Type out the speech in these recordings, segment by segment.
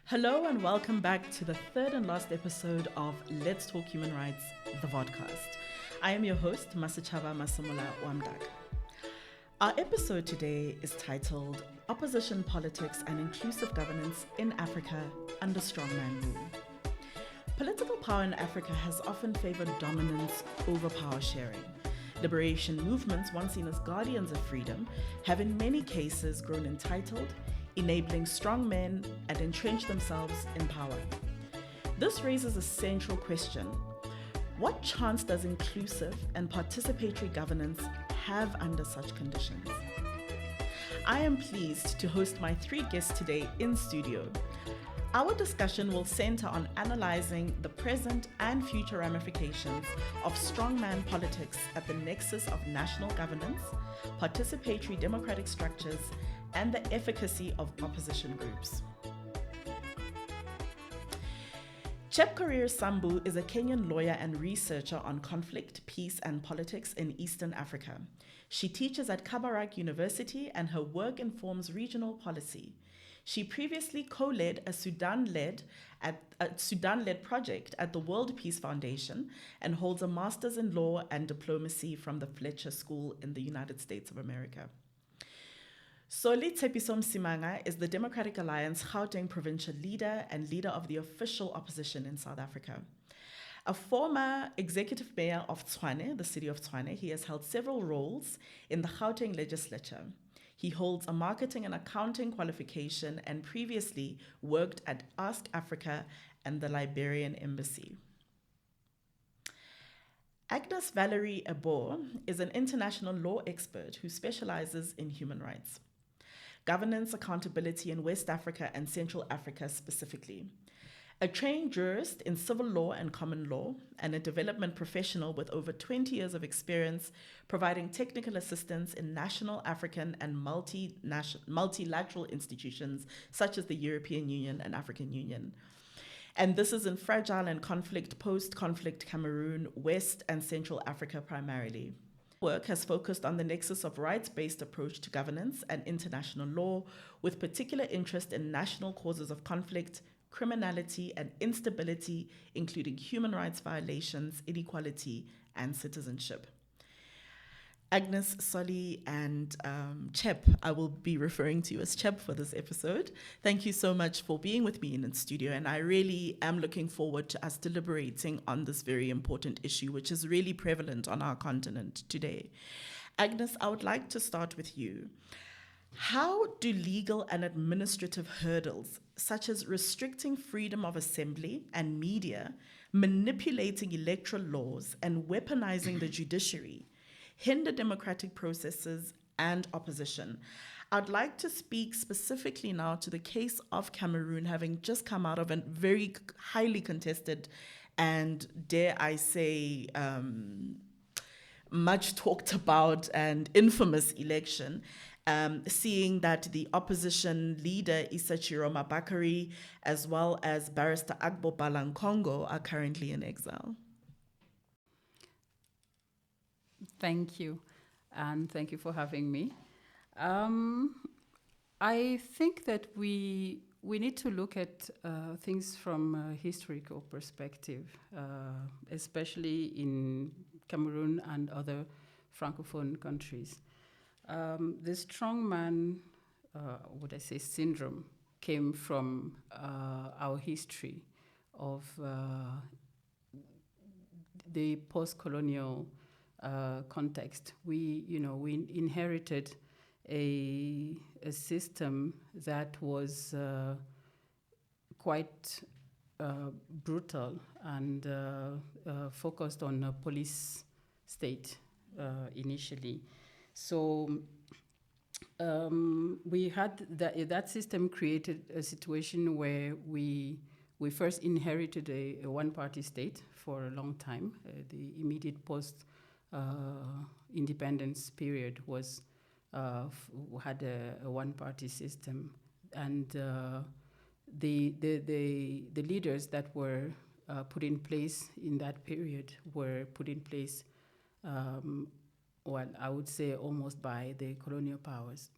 Hello and welcome back to the third and last episode of Let's Talk Human Rights, the vodcast. I am your host, Masechaba Masemola, wa-Mdaka. Our episode today is titled Opposition Politics and Inclusive Governance in Africa under Strongman Rule. Political power in Africa has often favored dominance over power sharing. Liberation movements, once seen as guardians of freedom, have in many cases grown entitled, enabling strong men and entrench themselves in power. This raises a central question. What chance does inclusive and participatory governance have under such conditions? I am pleased to host my three guests today in studio. Our discussion will center on analyzing the present and future ramifications of strongman politics at the nexus of national governance, participatory democratic structures, and the efficacy of opposition groups. Chepkorir Sambu is a Kenyan lawyer and researcher on conflict, peace, and politics in Eastern Africa. She teaches at Kabarak University and her work informs regional policy. She previously co-led a Sudan-led project at the World Peace Foundation and holds a master's in law and diplomacy from the Fletcher School in the United States of America. Tshepiso Msimanga is the Democratic Alliance Gauteng Provincial leader and leader of the official opposition in South Africa. A former executive mayor of Tshwane, the city of Tshwane, he has held several roles in the Gauteng legislature. He holds a marketing and accounting qualification and previously worked at Ask Africa and the Liberian Embassy. Agnes Valérie Ebo'o is an international law expert who specializes in human rights, governance, accountability in West Africa and Central Africa specifically. A trained jurist in civil law and common law, and a development professional with over 20 years of experience providing technical assistance in national, African, and multilateral institutions such as the European Union and African Union. And this is in fragile and post-conflict Cameroon, West and Central Africa primarily. Work has focused on the nexus of rights-based approach to governance and international law, with particular interest in national causes of conflict, criminality and instability, including human rights violations, inequality, and citizenship. Agnes, Solly, and Chep, I will be referring to you as Chep for this episode. Thank you so much for being with me in the studio, and I really am looking forward to us deliberating on this very important issue, which is really prevalent on our continent today. Agnes, I would like to start with you. How do legal and administrative hurdles, such as restricting freedom of assembly and media, manipulating electoral laws, and weaponizing the judiciary, hinder democratic processes and opposition? I'd like to speak specifically now to the case of Cameroon having just come out of a very highly contested and, dare I say, much talked about and infamous election. Seeing that the opposition leader Issa Chiroma Bakary as well as Barrister Agbo Balankongo are currently in exile. Thank you, and thank you for having me. I think that we need to look at things from a historical perspective, especially in Cameroon and other Francophone countries. The strongman, syndrome came from our history of the post-colonial context. We inherited a system that was quite brutal and focused on a police state initially. So we had that system created a situation where we first inherited a one-party state for a long time. The immediate post-independence period was had a one-party system, and the leaders that were put in place in that period were put in place. I would say almost by the colonial powers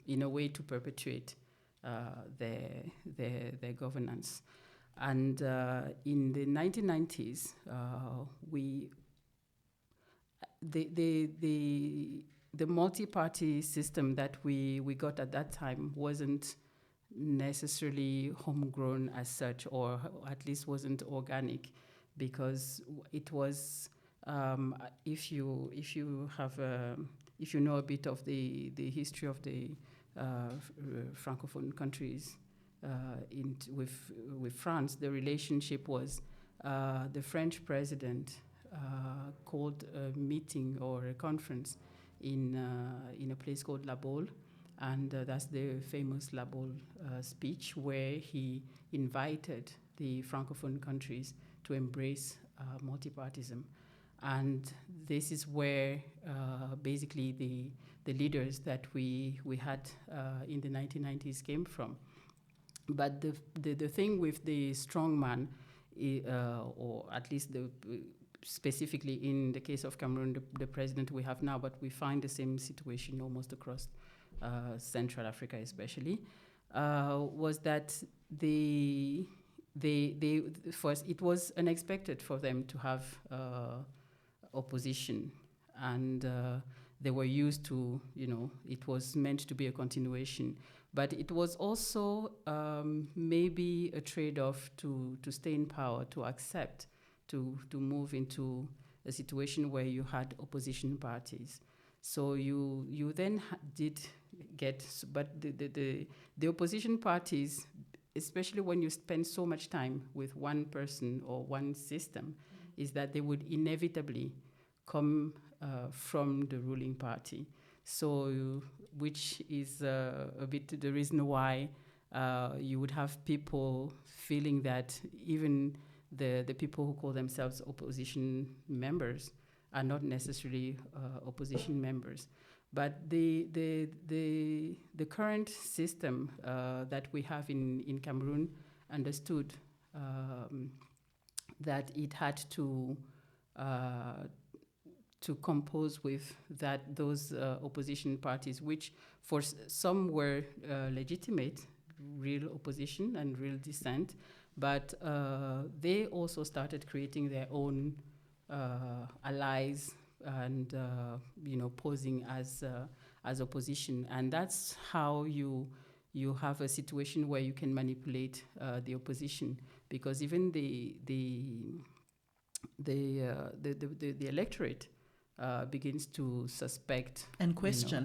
in a way to perpetuate their governance. And in the 1990s, the multi-party system that we got at that time wasn't necessarily homegrown as such, or at least wasn't organic, because it was if you know a bit of the history of the Francophone countries with France, the relationship was the French president called a meeting or a conference in a place called La Baule, and that's the famous La Baule speech, where he invited the Francophone countries to embrace multipartism. And this is where basically the leaders that we had in the 1990s came from. But the thing with the strongman, or at least specifically in the case of Cameroon, the president we have now, but we find the same situation almost across Central Africa especially, was that first, it was unexpected for them to have opposition, and they were used to, it was meant to be a continuation. But it was also maybe a trade-off to stay in power, to accept, to move into a situation where you had opposition parties. So you then did get, but the opposition parties, especially when you spend so much time with one person or one system, is that they would inevitably come from the ruling party. So, which is a bit the reason why you would have people feeling that even the people who call themselves opposition members are not necessarily opposition members. But the current system that we have in Cameroon understood that it had to compose with those opposition parties, which for some were legitimate, real opposition and real dissent, but they also started creating their own allies and posing as opposition, and that's how you have a situation where you can manipulate the opposition, because even the electorate begins to suspect and question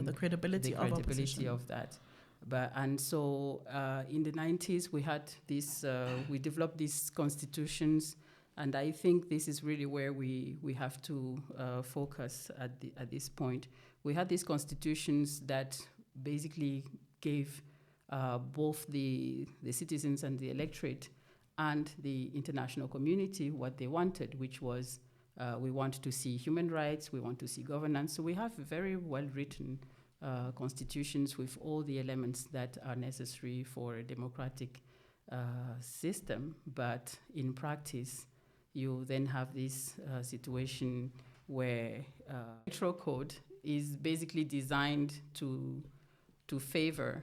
the credibility of that. And so in the 90s we had this, we developed these constitutions, and I think this is really where we have to focus at this point. We had these constitutions that basically gave both the citizens and the electorate and the international community what they wanted, which was we want to see human rights, we want to see governance. So we have very well-written constitutions with all the elements that are necessary for a democratic system. But in practice, you then have this situation where electoral code is basically designed to favor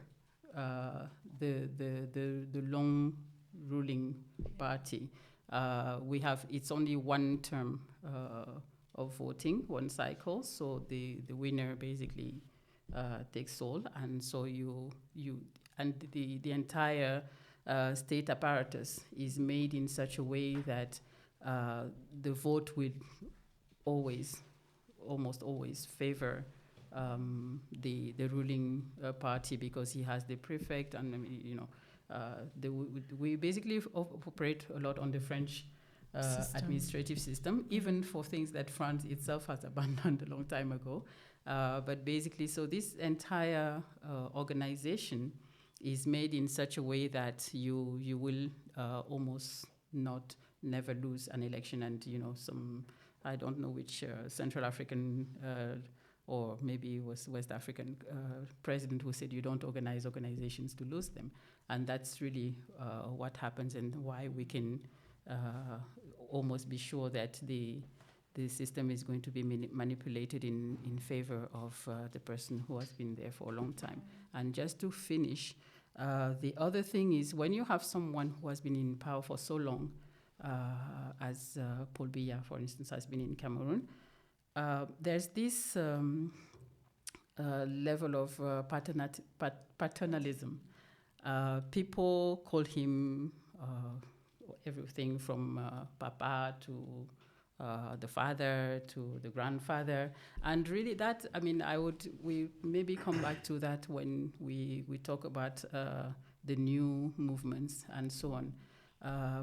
the long ruling party. It's only one term of voting, one cycle, so the winner basically takes all, and so the entire state apparatus is made in such a way that the vote will almost always favor the ruling party, because he has the prefect, and we basically operate a lot on the French administrative system, even for things that France itself has abandoned a long time ago. But basically, so this entire organization is made in such a way that you will almost never lose an election. And I don't know which Central African or maybe it was West African president who said you don't organize organizations to lose them. And that's really what happens, and why we can almost be sure that the system is going to be manipulated in favor of the person who has been there for a long time. And just to finish, The other thing is when you have someone who has been in power for so long, as Paul Biya, for instance, has been in Cameroon, there's this level of paternalism. People call him everything from Papa to the father to the grandfather, and really that, I mean, we maybe come back to that when we talk about the new movements and so on.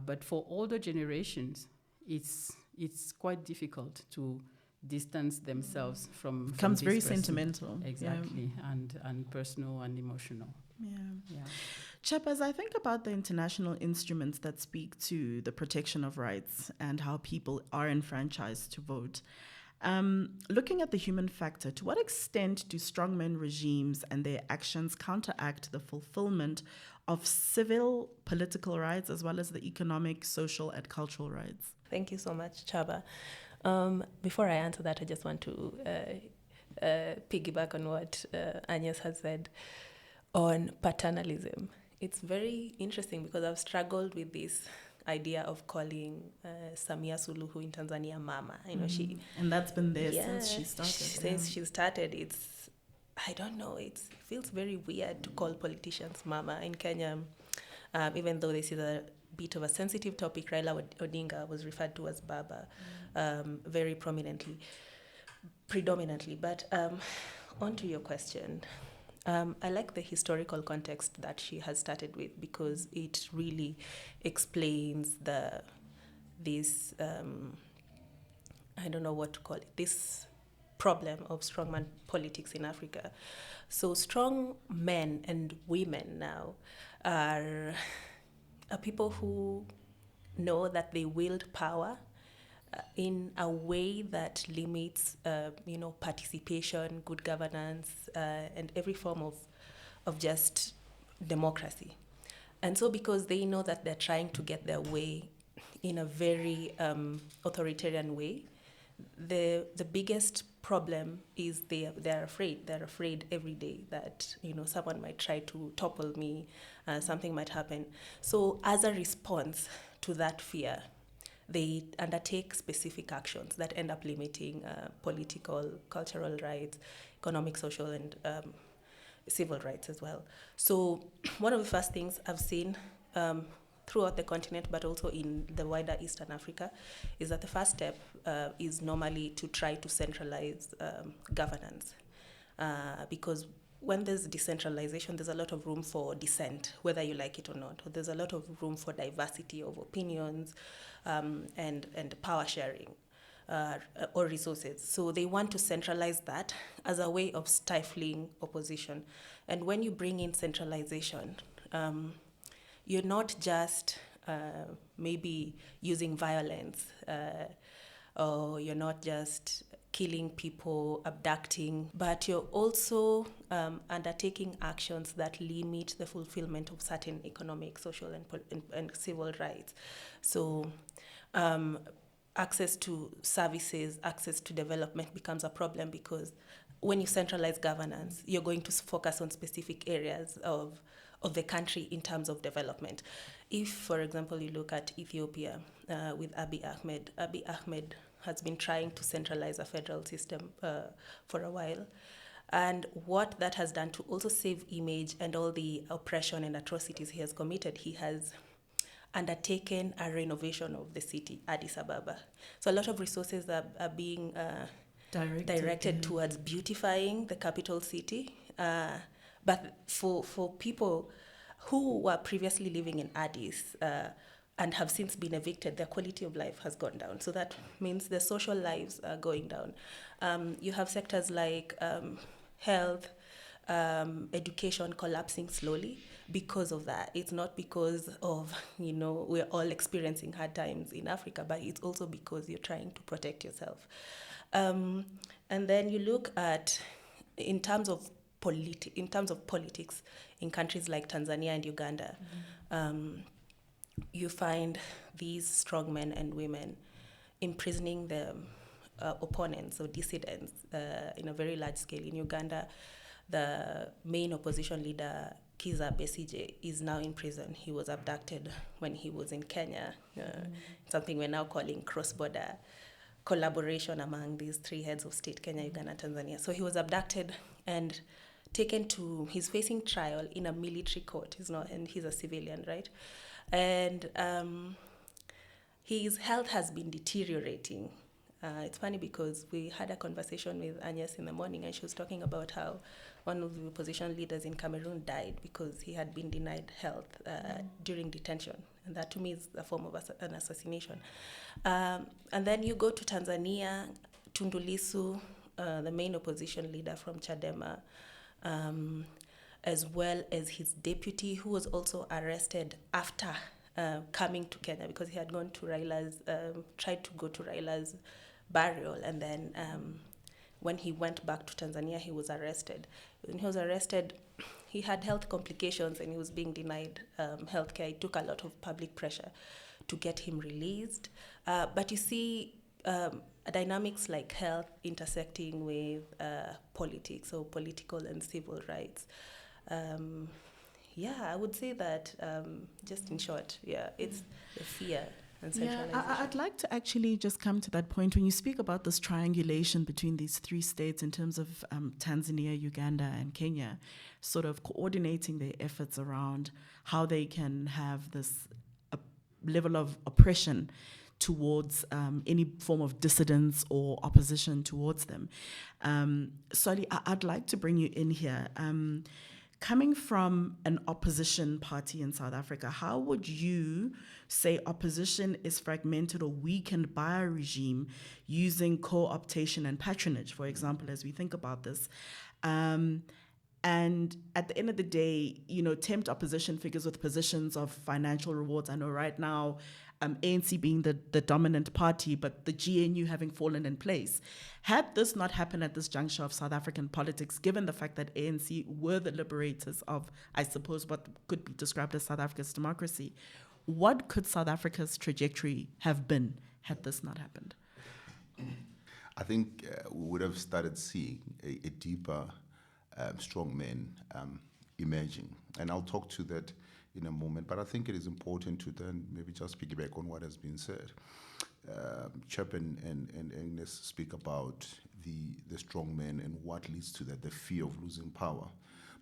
But for older generations, it's quite difficult to distance themselves from becomes this very person. Sentimental. Exactly, and personal and emotional. Yeah. Chep, as I think about the international instruments that speak to the protection of rights and how people are enfranchised to vote, looking at the human factor, to what extent do strongman regimes and their actions counteract the fulfillment of civil, political rights as well as the economic, social, and cultural rights? Thank you so much, Chaba. Before I answer that, I just want to piggyback on what Agnes has said on paternalism. It's very interesting because I've struggled with this idea of calling Samia Suluhu in Tanzania Mama. You know, she, and that's been there since she started. Since she started, it's, I don't know, it feels very weird to call politicians Mama in Kenya, even though this is a bit of a sensitive topic. Raila Odinga was referred to as Baba very predominantly. But on to your question. I like the historical context that she has started with because it really explains this I don't know what to call it, this problem of strongman politics in Africa. So strong men and women now are people who know that they wield power in a way that limits, participation, good governance, and every form of just democracy. And so because they know that they're trying to get their way in a very authoritarian way, the biggest problem is they're afraid. They're afraid every day that, someone might try to topple me, something might happen. So as a response to that fear, they undertake specific actions that end up limiting political, cultural rights, economic, social, and civil rights as well. So one of the first things I've seen throughout the continent, but also in the wider Eastern Africa, is that the first step is normally to try to centralize governance. Because when there's decentralization, there's a lot of room for dissent, whether you like it or not. There's a lot of room for diversity of opinions and power sharing or resources. So they want to centralize that as a way of stifling opposition. And when you bring in centralization, you're not just maybe using violence, or you're not just killing people, abducting, but you're also undertaking actions that limit the fulfillment of certain economic, social, and civil rights. So access to services, access to development becomes a problem because when you centralize governance, you're going to focus on specific areas of the country in terms of development. If, for example, you look at Ethiopia with Abiy Ahmed has been trying to centralize a federal system for a while. And what that has done to also save image and all the oppression and atrocities he has committed, he has undertaken a renovation of the city, Addis Ababa. So a lot of resources are being directed towards beautifying the capital city. But for people who were previously living in Addis and have since been evicted, their quality of life has gone down. So that means their social lives are going down. You have sectors like health, education collapsing slowly because of that. It's not because of, we're all experiencing hard times in Africa, but it's also because you're trying to protect yourself. And then you look at, in terms of politics in countries like Tanzania and Uganda, you find these strong men and women imprisoning the opponents or dissidents in a very large scale. In Uganda, the main opposition leader, Kiza Besije is now in prison. He was abducted when he was in Kenya. Something we're now calling cross-border collaboration among these three heads of state, Kenya, Uganda, Tanzania. So he was abducted and taken to, he's facing trial in a military court. He's not, and he's a civilian, right? And his health has been deteriorating. It's funny because we had a conversation with Agnes in the morning, and she was talking about how one of the opposition leaders in Cameroon died because he had been denied health during detention. And that to me is a form of an assassination. And then you go to Tanzania, Tundu Lissu, the main opposition leader from Chadema, as well as his deputy, who was also arrested after coming to Kenya because he had gone to Raila's, tried to go to Raila's burial, and then when he went back to Tanzania, he was arrested. When he was arrested, he had health complications and he was being denied healthcare. It took a lot of public pressure to get him released. But you see dynamics like health intersecting with politics, so political and civil rights. Yeah, I would say that, just in short, it's the fear and centralization. Yeah, I'd like to actually just come to that point when you speak about this triangulation between these three states in terms of Tanzania, Uganda, and Kenya, sort of coordinating their efforts around how they can have this level of oppression towards any form of dissidence or opposition towards them. Soli, I'd like to bring you in here. Coming from an opposition party in South Africa, how would you say opposition is fragmented or weakened by a regime using co-optation and patronage, for example, as we think about this? And at the end of the day, tempt opposition figures with positions of financial rewards. I know right now, ANC being the dominant party, but the GNU having fallen in place. Had this not happened at this juncture of South African politics, given the fact that ANC were the liberators of, I suppose, what could be described as South Africa's democracy, what could South Africa's trajectory have been had this not happened? I think we would have started seeing a deeper strongman emerging. And I'll talk to that in a moment, but I think it is important to then maybe just piggyback on what has been said. Chep and Agnes speak about the strongman and what leads to that, the fear of losing power,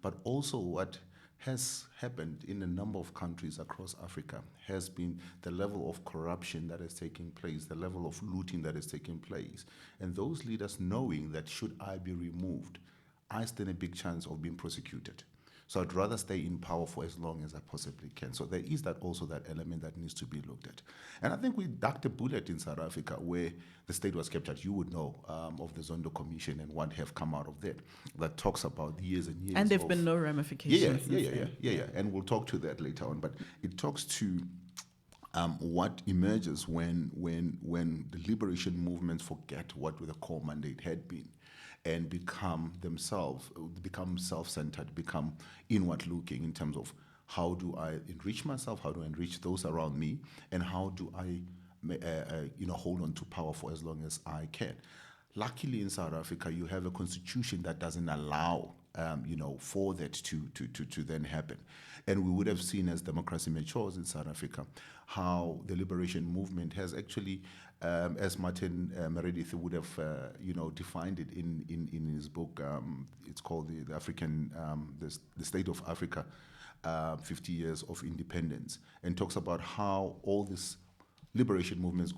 but also what has happened in a number of countries across Africa has been the level of corruption that is taking place, the level of looting that is taking place, and those leaders knowing that should I be removed, I stand a big chance of being prosecuted. So I'd rather stay in power for as long as I possibly can. So there is that also that element that needs to be looked at. And I think we ducked a bullet in South Africa where the state was captured. You would know of the Zondo Commission and what have come out of that talks about years and years. And there have been no ramifications. Yeah. And we'll talk to that later on. But it talks to what emerges when the liberation movements forget what the core mandate had been, and become self-centered, become inward-looking in terms of how do I enrich myself, how do I enrich those around me, and how do I hold on to power for as long as I can. Luckily in South Africa, you have a constitution that doesn't allow for that to then happen. And we would have seen as democracy matures in South Africa, how the liberation movement has actually, as Martin Meredith would have, defined it in his book. It's called the African, the State of Africa, 50 Years of Independence, and talks about how all these liberation movements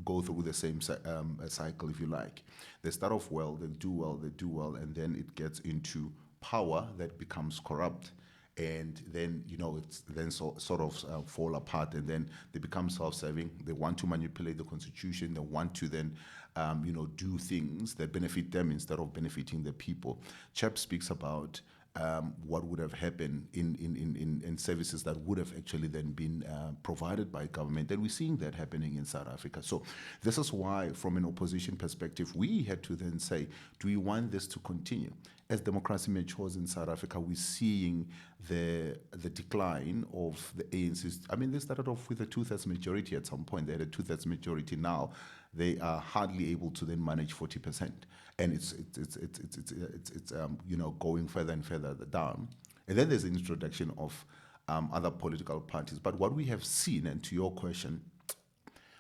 go through the same cycle, if you like. They start off well, they do well, and then it gets into power that becomes corrupt. And then, it's then sort of fall apart, and then they become self-serving. They want to manipulate the constitution. They want to then, do things that benefit them instead of benefiting the people. Chep speaks about what would have happened in services that would have actually then been provided by government. And we're seeing that happening in South Africa. So this is why, from an opposition perspective, we had to then say, do we want this to continue? As democracy matures in South Africa, we're seeing the decline of the ANC. I mean, they started off with a two-thirds majority at some point. They had a two-thirds majority. Now they are hardly able to then manage 40%, and it's going further and further down. And then there's the introduction of other political parties. But what we have seen, and to your question,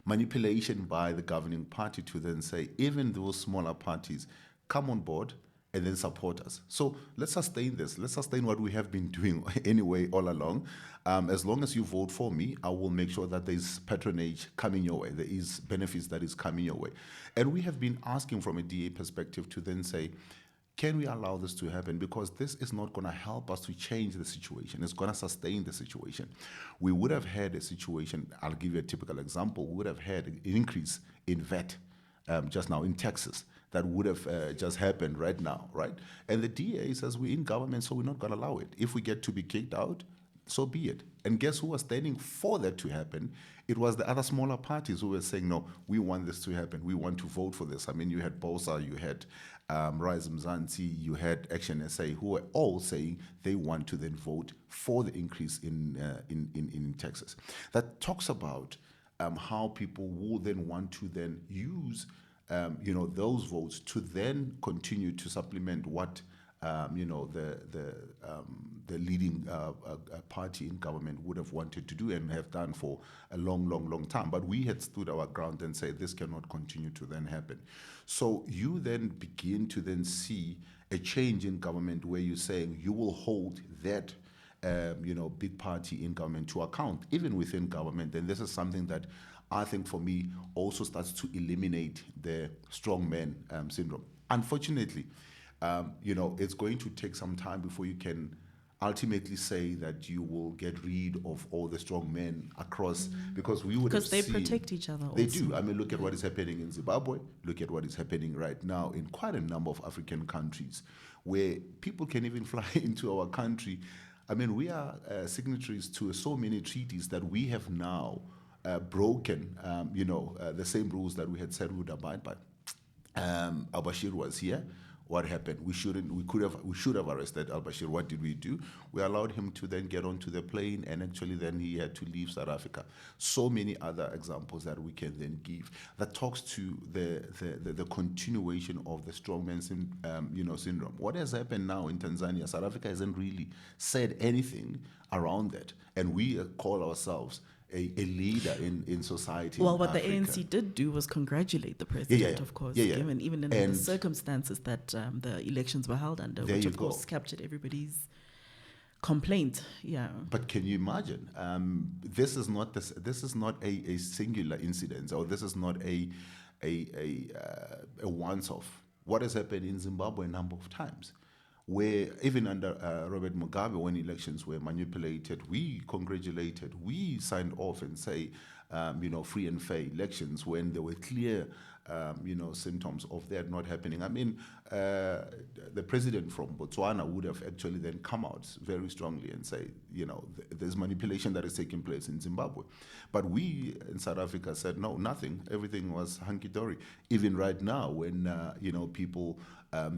manipulation by the governing party to then say, even those smaller parties come on board and then support us. So let's sustain this. Let's sustain what we have been doing anyway all along. As long as you vote for me, I will make sure that there's patronage coming your way. There is benefits that is coming your way. And we have been asking from a DA perspective to then say, can we allow this to happen? Because this is not going to help us to change the situation. It's going to sustain the situation. We would have had a situation, I'll give you a typical example, we would have had an increase in VAT just now in Texas. That would have just happened right now, right? And the DA says we're in government, so we're not going to allow it. If we get to be kicked out, so be it. And guess who was standing for that to happen? It was the other smaller parties who were saying, no, we want this to happen. We want to vote for this. I mean, you had BOSA, you had Rise Mzansi, you had Action SA, who were all saying they want to then vote for the increase in Texas. That talks about how people will then want to then use those votes to then continue to supplement what the leading party in government would have wanted to do and have done for a long time. But we had stood our ground and said this cannot continue to then happen. So you then begin to then see a change in government where you're saying you will hold that big party in government to account, even within government. And this is something that I think for me also starts to eliminate the strongman syndrome. Unfortunately, it's going to take some time before you can ultimately say that you will get rid of all the strong men across, because we would have seen... Because they protect each other also. They do. I mean, look at what is happening in Zimbabwe. Look at what is happening right now in quite a number of African countries where people can even fly into our country. I mean, we are signatories to so many treaties that we have now broken, the same rules that we had said we would abide by. Al-Bashir was here. What happened? We should have arrested al-Bashir. What did we do? We allowed him to then get onto the plane, and actually then he had to leave South Africa. So many other examples that we can then give that talks to the continuation of the strongman syndrome. What has happened now in Tanzania? South Africa hasn't really said anything around that, and we call ourselves a leader in society. Well, what the ANC did do was congratulate the president, of course, given even in the circumstances that the elections were held under, which of course captured everybody's complaint. Yeah. But can you imagine? This is not a singular incident, or this is not a once-off. What has happened in Zimbabwe a number of times, where even under Robert Mugabe, when elections were manipulated, we congratulated, we signed off and say, free and fair elections when there were clear, symptoms of that not happening. I mean, the president from Botswana would have actually then come out very strongly and say, there's manipulation that is taking place in Zimbabwe. But we in South Africa said, no, nothing. Everything was hunky-dory. Even right now, when, people...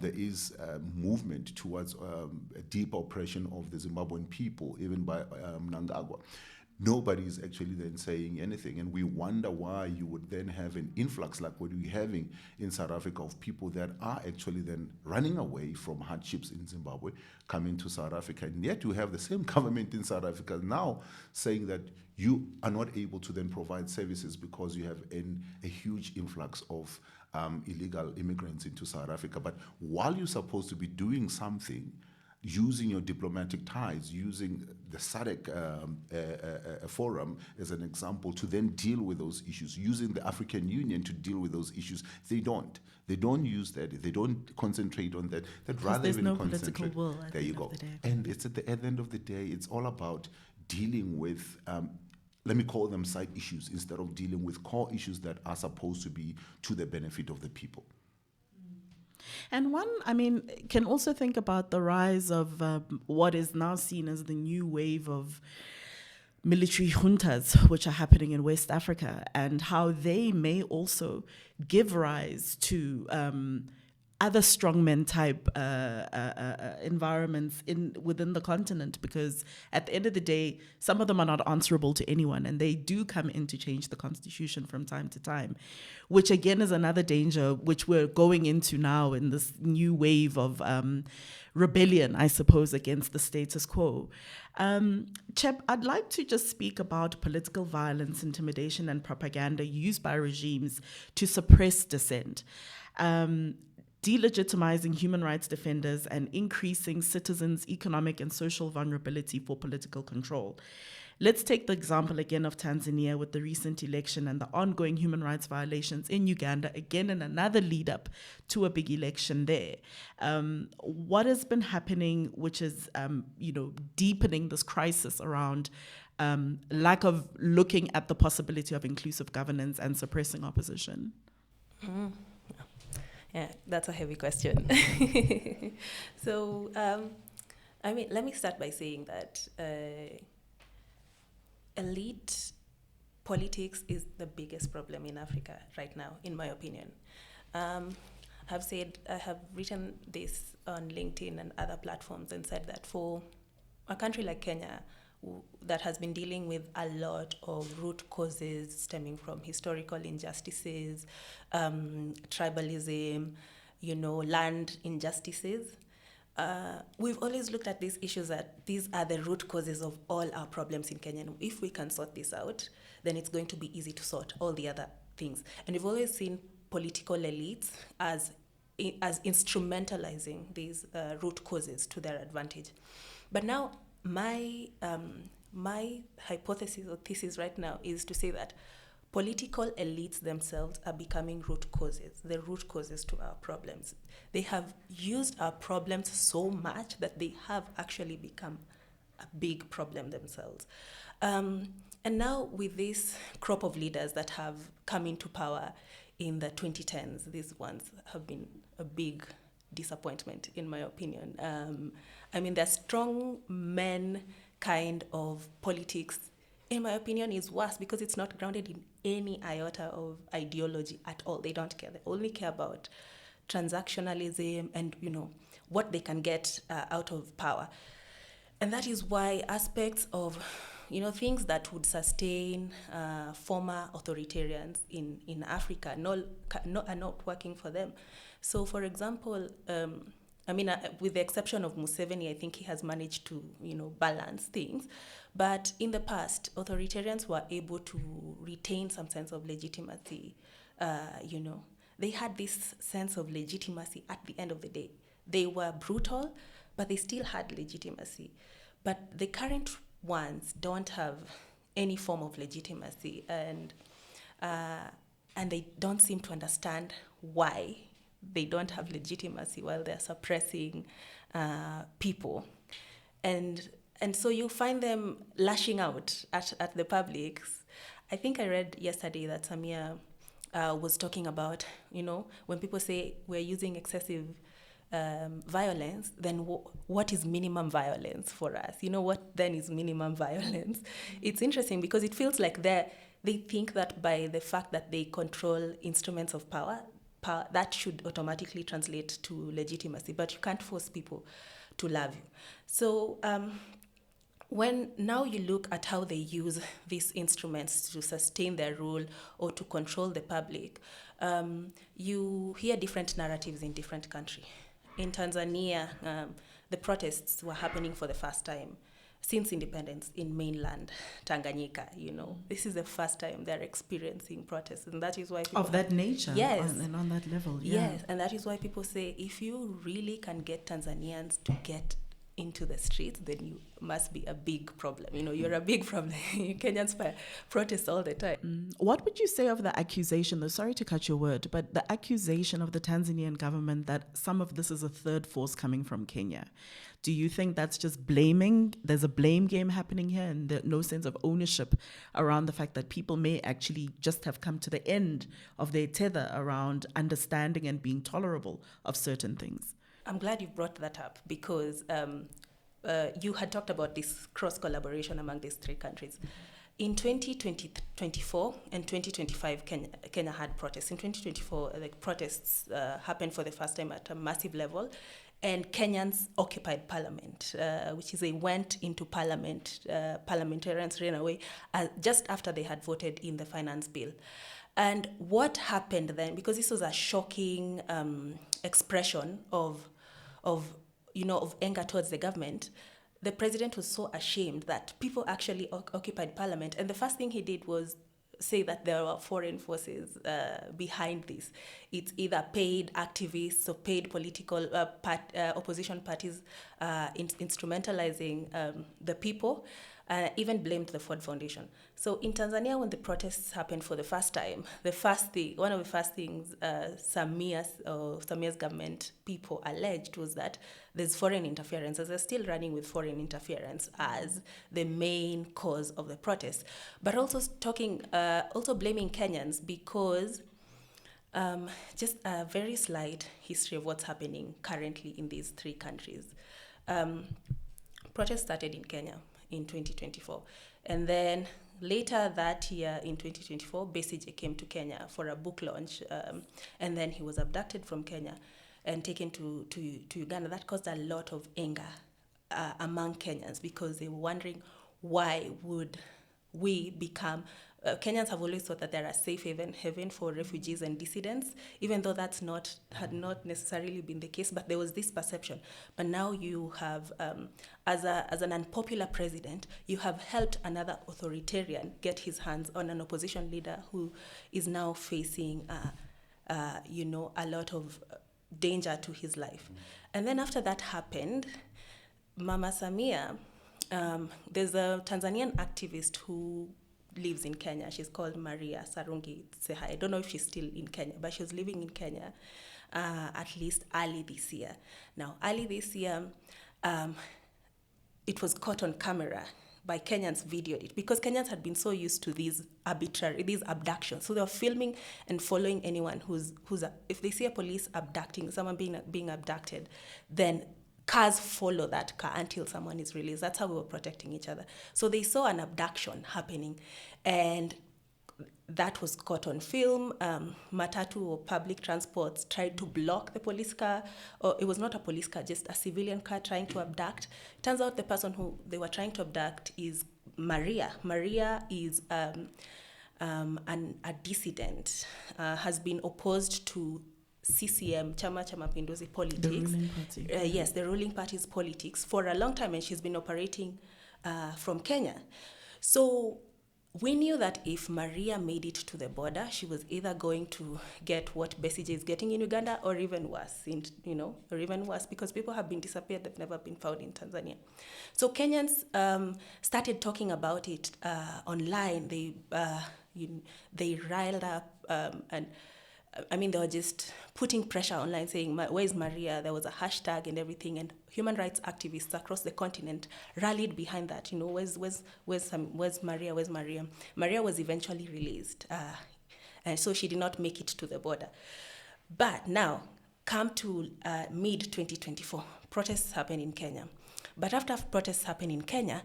there is movement towards a deep oppression of the Zimbabwean people, even by Mnangagwa. Nobody is actually then saying anything, and we wonder why you would then have an influx like what we're having in South Africa of people that are actually then running away from hardships in Zimbabwe, coming to South Africa, and yet you have the same government in South Africa now saying that you are not able to then provide services because you have a huge influx of illegal immigrants into South Africa. But while you're supposed to be doing something, using your diplomatic ties, using the SADC forum as an example to then deal with those issues, using the African Union to deal with those issues, they don't. They don't use that. They don't concentrate on that. They'd rather there's even no concentrate. political will. There you go. And it's at the end of the day, it's all about dealing with let me call them side issues instead of dealing with core issues that are supposed to be to the benefit of the people. And one, can also think about the rise of what is now seen as the new wave of military juntas, which are happening in West Africa, and how they may also give rise to other strongman type environments within the continent, because at the end of the day, some of them are not answerable to anyone, and they do come in to change the constitution from time to time, which again is another danger which we're going into now in this new wave of rebellion, I suppose, against the status quo. Chep, I'd like to just speak about political violence, intimidation, and propaganda used by regimes to suppress dissent. Delegitimizing human rights defenders and increasing citizens' economic and social vulnerability for political control. Let's take the example again of Tanzania with the recent election and the ongoing human rights violations in Uganda, again in another lead up to a big election there. What has been happening, which is, deepening this crisis around lack of looking at the possibility of inclusive governance and suppressing opposition? Mm. Yeah, that's a heavy question. So, let me start by saying that elite politics is the biggest problem in Africa right now, in my opinion. I have written this on LinkedIn and other platforms and said that for a country like Kenya, that has been dealing with a lot of root causes stemming from historical injustices, tribalism, land injustices. We've always looked at these issues that these are the root causes of all our problems in Kenya. And if we can sort this out, then it's going to be easy to sort all the other things. And we've always seen political elites as instrumentalizing these root causes to their advantage. But now, my hypothesis or thesis right now is to say that political elites themselves are becoming the root causes to our problems. They have used our problems so much that they have actually become a big problem themselves. And now with this crop of leaders that have come into power in the 2010s, these ones have been a big disappointment, in my opinion. The strong men kind of politics, in my opinion, is worse because it's not grounded in any iota of ideology at all. They don't care. They only care about transactionalism and, what they can get out of power. And that is why aspects of, things that would sustain former authoritarians in Africa are not working for them. So, for example, with the exception of Museveni, I think he has managed to, balance things. But in the past, authoritarians were able to retain some sense of legitimacy. They had this sense of legitimacy at the end of the day. They were brutal, but they still had legitimacy. But the current ones don't have any form of legitimacy, and they don't seem to understand why they don't have legitimacy while they're suppressing people. And so you find them lashing out at the public. I think I read yesterday that Samia was talking about, when people say we're using excessive violence, then what is minimum violence for us? What then is minimum violence? It's interesting because it feels like they think that by the fact that they control instruments of power, that should automatically translate to legitimacy, but you can't force people to love you. So when now you look at how they use these instruments to sustain their rule or to control the public, you hear different narratives in different countries. In Tanzania, the protests were happening for the first time since independence in mainland Tanganyika. This is the first time they're experiencing protests, and that is why people of that nature, yes, and on that level, yeah. Yes, and that is why people say if you really can get Tanzanians to get into the streets, then you must be a big problem. You're a big problem. Kenyans protest all the time. What would you say of the accusation, though, sorry to cut your word, but the accusation of the Tanzanian government that some of this is a third force coming from Kenya? Do you think that's just blaming? There's a blame game happening here and there's no sense of ownership around the fact that people may actually just have come to the end of their tether around understanding and being tolerable of certain things? I'm glad you brought that up because you had talked about this cross-collaboration among these three countries. In 2024 and 2025, Kenya had protests. In 2024, protests happened for the first time at a massive level, and Kenyans occupied parliament, which is they went into parliament, parliamentarians ran away just after they had voted in the finance bill. And what happened then, because this was a shocking expression of anger towards the government, the president was so ashamed that people actually occupied parliament. And the first thing he did was say that there were foreign forces behind this. It's either paid activists or paid political opposition parties instrumentalizing the people, even blamed the Ford Foundation. So in Tanzania, when the protests happened for the first time, one of the first things Samia's government people alleged was that there's foreign interference, as they're still running with foreign interference as the main cause of the protests. But also blaming Kenyans because just a very slight history of what's happening currently in these three countries. Protests started in Kenya in 2024. And then later that year in 2024, Besigye came to Kenya for a book launch. And then he was abducted from Kenya and taken to Uganda. That caused a lot of anger among Kenyans because they were wondering why would we become... Kenyans have always thought that they're a safe haven for refugees and dissidents, even though had not necessarily been the case, but there was this perception. But now you have, as an unpopular president, you have helped another authoritarian get his hands on an opposition leader who is now facing, a lot of danger to his life. And then after that happened, Mama Samia, there's a Tanzanian activist who lives in Kenya. She's called Maria Sarungi Tsehai. I don't know if she's still in Kenya, but she was living in Kenya at least early this year. Now, early this year, it was caught on camera by Kenyans, videoed it, because Kenyans had been so used to these abductions. So they were filming and following anyone if they see a police abducting, someone being abducted, then cars follow that car until someone is released. That's how we were protecting each other. So they saw an abduction happening, and that was caught on film. Matatu or public transports tried to block the police car, or it was not a police car, just a civilian car trying to abduct. Turns out the person who they were trying to abduct is Maria. Maria is a dissident, has been opposed to CCM, Chama Cha Mapinduzi politics. The ruling party. Yes, the ruling party's politics for a long time, and she's been operating from Kenya. So we knew that if Maria made it to the border, she was either going to get what Besigye is getting in Uganda, or even worse, because people have been disappeared, they've never been found in Tanzania. So Kenyans started talking about it online. They riled up and they were just putting pressure online, saying, "Where's Maria?" There was a hashtag and everything, and human rights activists across the continent rallied behind that. Where's Maria? Where's Maria? Maria was eventually released, and so she did not make it to the border. But now, come to mid-2024, protests happen in Kenya. But after protests happen in Kenya,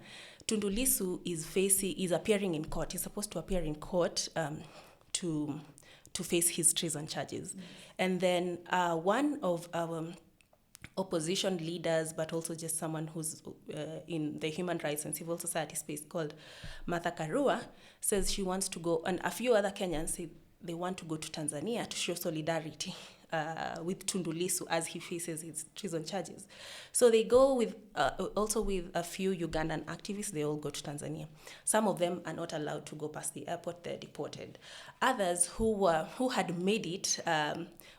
Tundu Lissu is appearing in court. He's supposed to appear in court to face his treason charges. And then one of our opposition leaders, but also just someone who's in the human rights and civil society space, called Martha Karua, says she wants to go, and a few other Kenyans say they want to go to Tanzania to show solidarity with Tundu Lissu as he faces his treason charges. So they go with also with a few Ugandan activists. They all go to Tanzania. Some of them are not allowed to go past the airport. They're deported. Others who had made it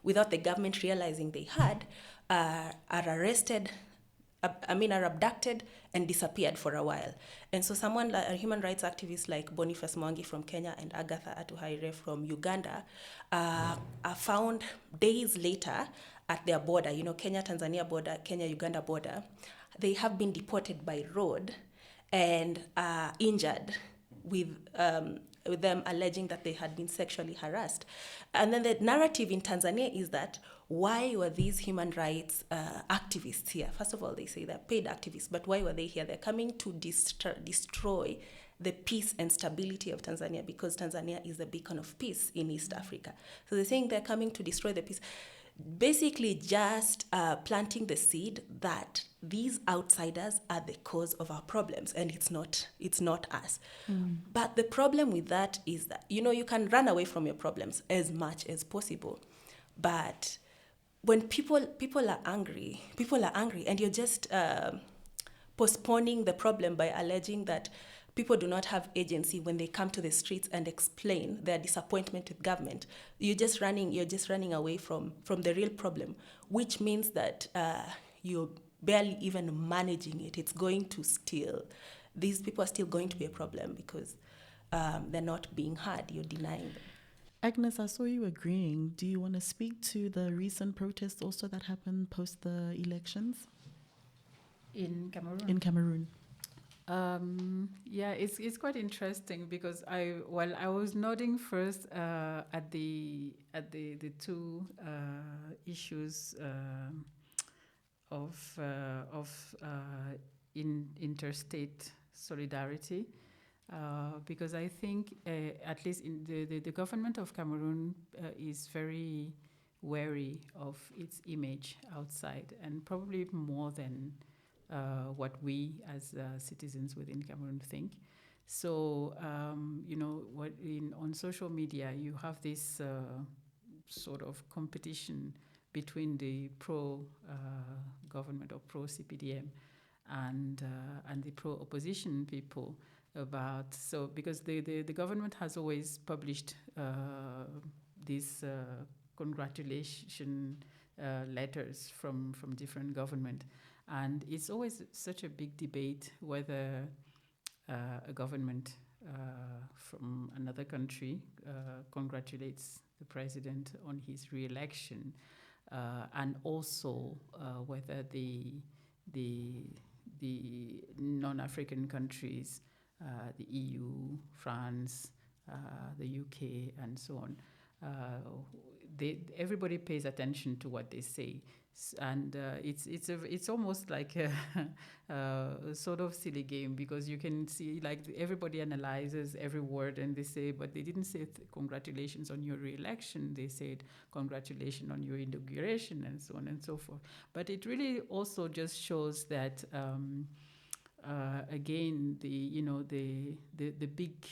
without the government realizing they had are arrested. Are abducted and disappeared for a while. And so a human rights activist like Boniface Mwangi from Kenya and Agatha Atuhaire from Uganda are found days later at their border, Kenya-Tanzania border, Kenya-Uganda border. They have been deported by road and injured with them alleging that they had been sexually harassed. And then the narrative in Tanzania is that why were these human rights activists here? First of all, they say they're paid activists, but why were they here? They're coming to destroy the peace and stability of Tanzania, because Tanzania is a beacon of peace in East Africa. So they're saying they're coming to destroy the peace. Basically just planting the seed that these outsiders are the cause of our problems, and it's not us. But the problem with that is that, you can run away from your problems as much as possible, but when people are angry, and you're just postponing the problem by alleging that people do not have agency when they come to the streets and explain their disappointment with government. You're just running away from the real problem, which means that you're barely even managing it. It's going to these people are still going to be a problem because they're not being heard. You're denying them. Agnes, I saw you agreeing. Do you want to speak to the recent protests also that happened post the elections? In Cameroon? In Cameroon. Yeah, it's quite interesting because I was nodding first at the two issues of interstate solidarity, because I think at least in the government of Cameroon is very wary of its image outside, and probably more than what we as citizens within Cameroon think. So, on social media, you have this sort of competition between the pro-government or pro-CPDM and the pro-opposition people because the government has always published these congratulation letters from different government. And it's always such a big debate whether a government from another country congratulates the president on his re-election, and also whether the non-African countries, the EU, France, the UK, and so on, everybody pays attention to what they say. And it's almost like a sort of silly game, because you can see everybody analyzes every word and they say, but they didn't say congratulations on your re-election. They said congratulations on your inauguration and so on and so forth. But it really also just shows that again the big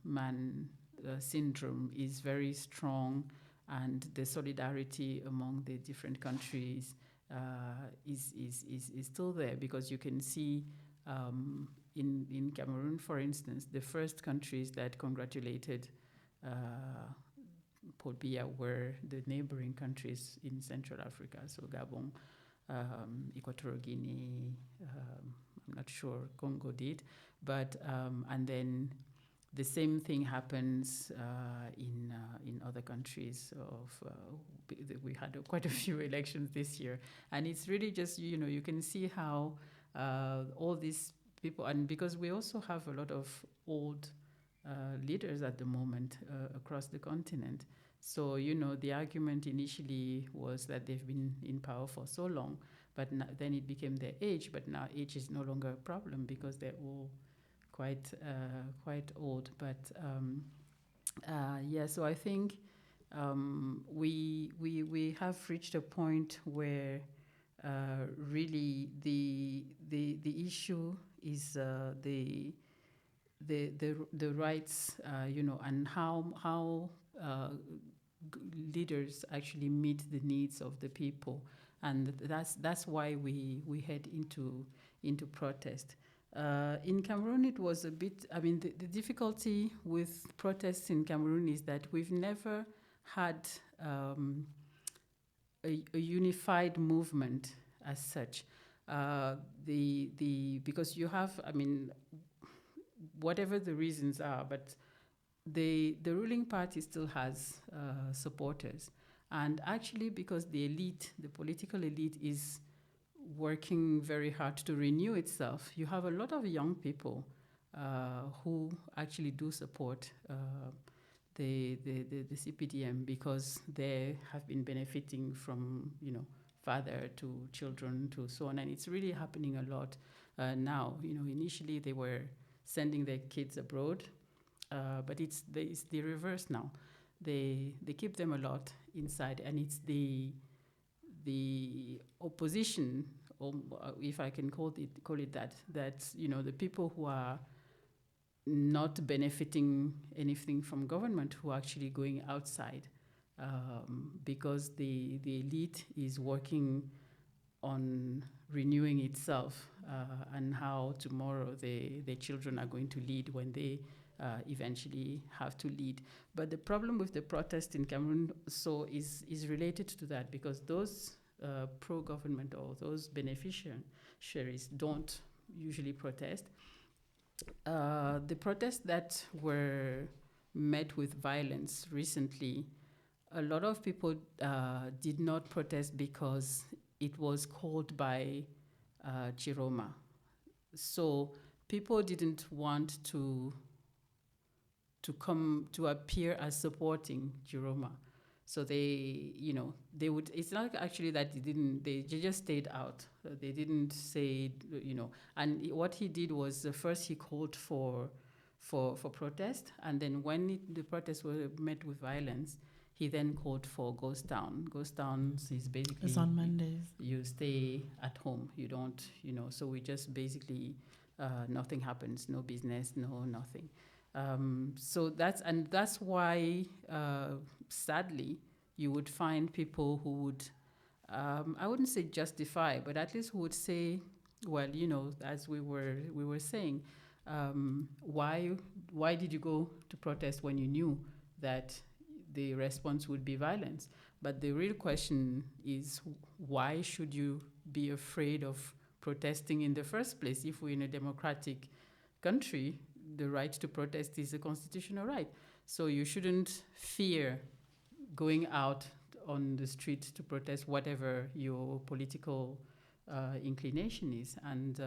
man syndrome is very strong. And the solidarity among the different countries is still there, because you can see in Cameroon, for instance, the first countries that congratulated Paul Biya were the neighboring countries in Central Africa, so Gabon, Equatorial Guinea, I'm not sure Congo did, but and then the same thing happens in other countries. We had quite a few elections this year, and it's really just you can see how all these people, and because we also have a lot of old leaders at the moment across the continent. So the argument initially was that they've been in power for so long, but then it became their age. But now age is no longer a problem because they're all quite old, but so I think we have reached a point where really the issue is the rights, and how leaders actually meet the needs of the people, and that's why we head into protest. In Cameroon, it was a bit, the difficulty with protests in Cameroon is that we've never had a unified movement as such. Because you have, whatever the reasons are, but the ruling party still has supporters. And actually, because the political elite is working very hard to renew itself, you have a lot of young people who actually do support the CPDM, because they have been benefiting from, father to children to so on, and it's really happening a lot now. Initially they were sending their kids abroad, but it's the reverse now. They keep them a lot inside, and it's the opposition, or if I can call it that the people who are not benefiting anything from government, who are actually going outside, because the elite is working on renewing itself, and how tomorrow the children are going to lead when they eventually have to lead. But the problem with the protest in Cameroon is related to that, because those pro-government or those beneficiaries don't usually protest. The protests that were met with violence recently, a lot of people did not protest because it was called by Chiroma. So people didn't want to come to appear as supporting Chiroma. So they would, it's not actually that they just stayed out. They didn't say, and what he did was, first he called for protest, and then when the protests were met with violence, he then called for ghost town. Ghost towns is basically, it's on Mondays. You stay at home. You don't, so we just basically, nothing happens, no business, no nothing. So that's why, sadly, you would find people who would, I wouldn't say justify, but at least who would say, well, as we were saying, why did you go to protest when you knew that the response would be violence? But the real question is, why should you be afraid of protesting in the first place? If we're in a democratic country, the right to protest is a constitutional right. So you shouldn't fear going out on the street to protest whatever your political inclination is. And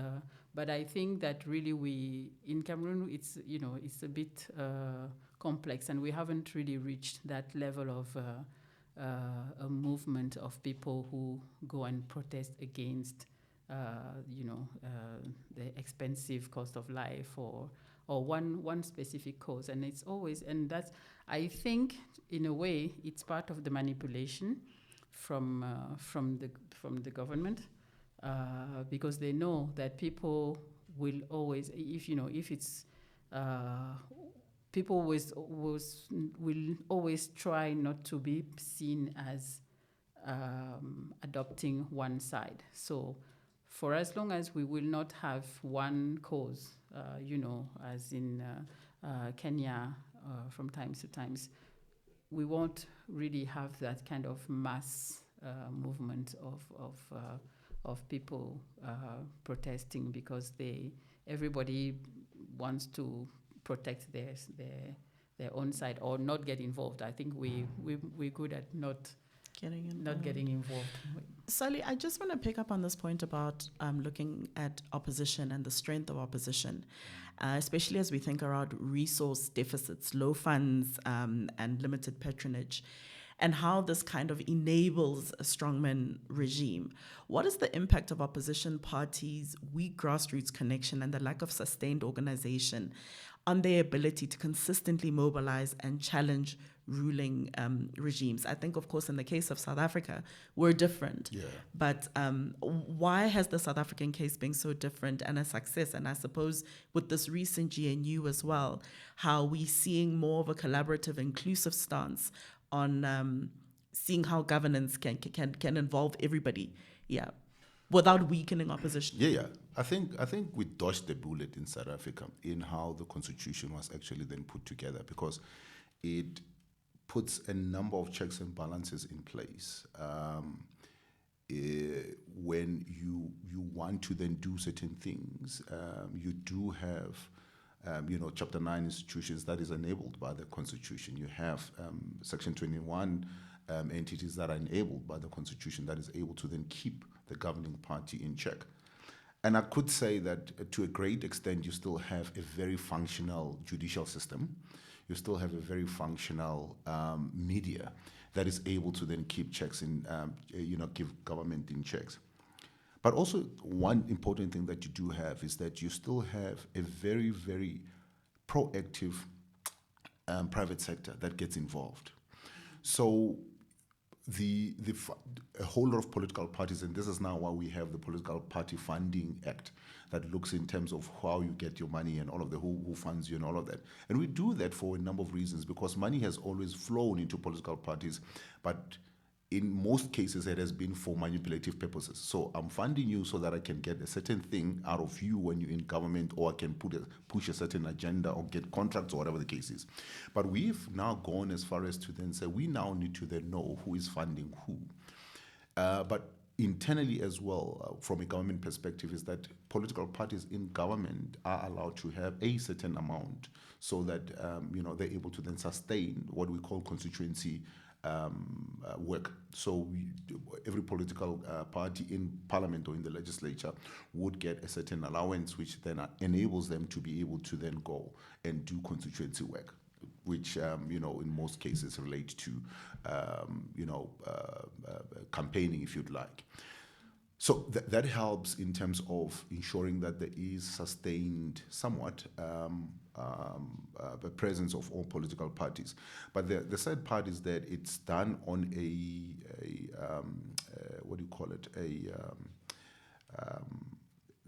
but I think that really in Cameroon, it's a bit complex, and we haven't really reached that level of a movement of people who go and protest against the expensive cost of life or one specific cause. And it's always, and that's, I think in a way it's part of the manipulation from the government, because they know that people will always, if it's people will always try not to be seen as adopting one side. So for as long as we will not have one cause, as in Kenya from times to times, we won't really have that kind of mass movement of people protesting, because everybody wants to protect their own side or not get involved. I think we're good at not getting involved. Sally, I just want to pick up on this point about looking at opposition and the strength of opposition, especially as we think around resource deficits, low funds, and limited patronage, and how this kind of enables a strongman regime. What is the impact of opposition parties' weak grassroots connection and the lack of sustained organization on their ability to consistently mobilize and challenge ruling regimes? I think, of course, in the case of South Africa, we're different. Yeah. But why has the South African case been so different and a success? And I suppose with this recent GNU as well, how we're seeing more of a collaborative, inclusive stance on seeing how governance can involve everybody, without weakening opposition. Yeah. I think we dodged the bullet in South Africa in how the constitution was actually then put together, because it puts a number of checks and balances in place. When you want to then do certain things, you do have Chapter 9 institutions that is enabled by the Constitution. You have Section 21 entities that are enabled by the Constitution that is able to then keep the governing party in check. And I could say that to a great extent, you still have a very functional judicial system. You still have a very functional media that is able to then keep checks in, give government in checks. But also one important thing that you do have is that you still have a very, very proactive private sector that gets involved. So a whole lot of political parties, and this is now why we have the Political Party Funding Act that looks in terms of how you get your money and all of the who funds you and all of that. And we do that for a number of reasons, because money has always flown into political parties, but in most cases it has been for manipulative purposes. So I'm funding you so that I can get a certain thing out of you when you're in government, or I can push a certain agenda or get contracts or whatever the case is. But we've now gone as far as to then say we now need to then know who is funding who. But internally as well, from a government perspective, is that political parties in government are allowed to have a certain amount so that they're able to then sustain what we call constituency work. So every political party in parliament or in the legislature would get a certain allowance, which then enables them to be able to then go and do constituency work, which in most cases relate to campaigning, if you'd like. So that helps in terms of ensuring that there is sustained somewhat the presence of all political parties. But the sad part is that it's done on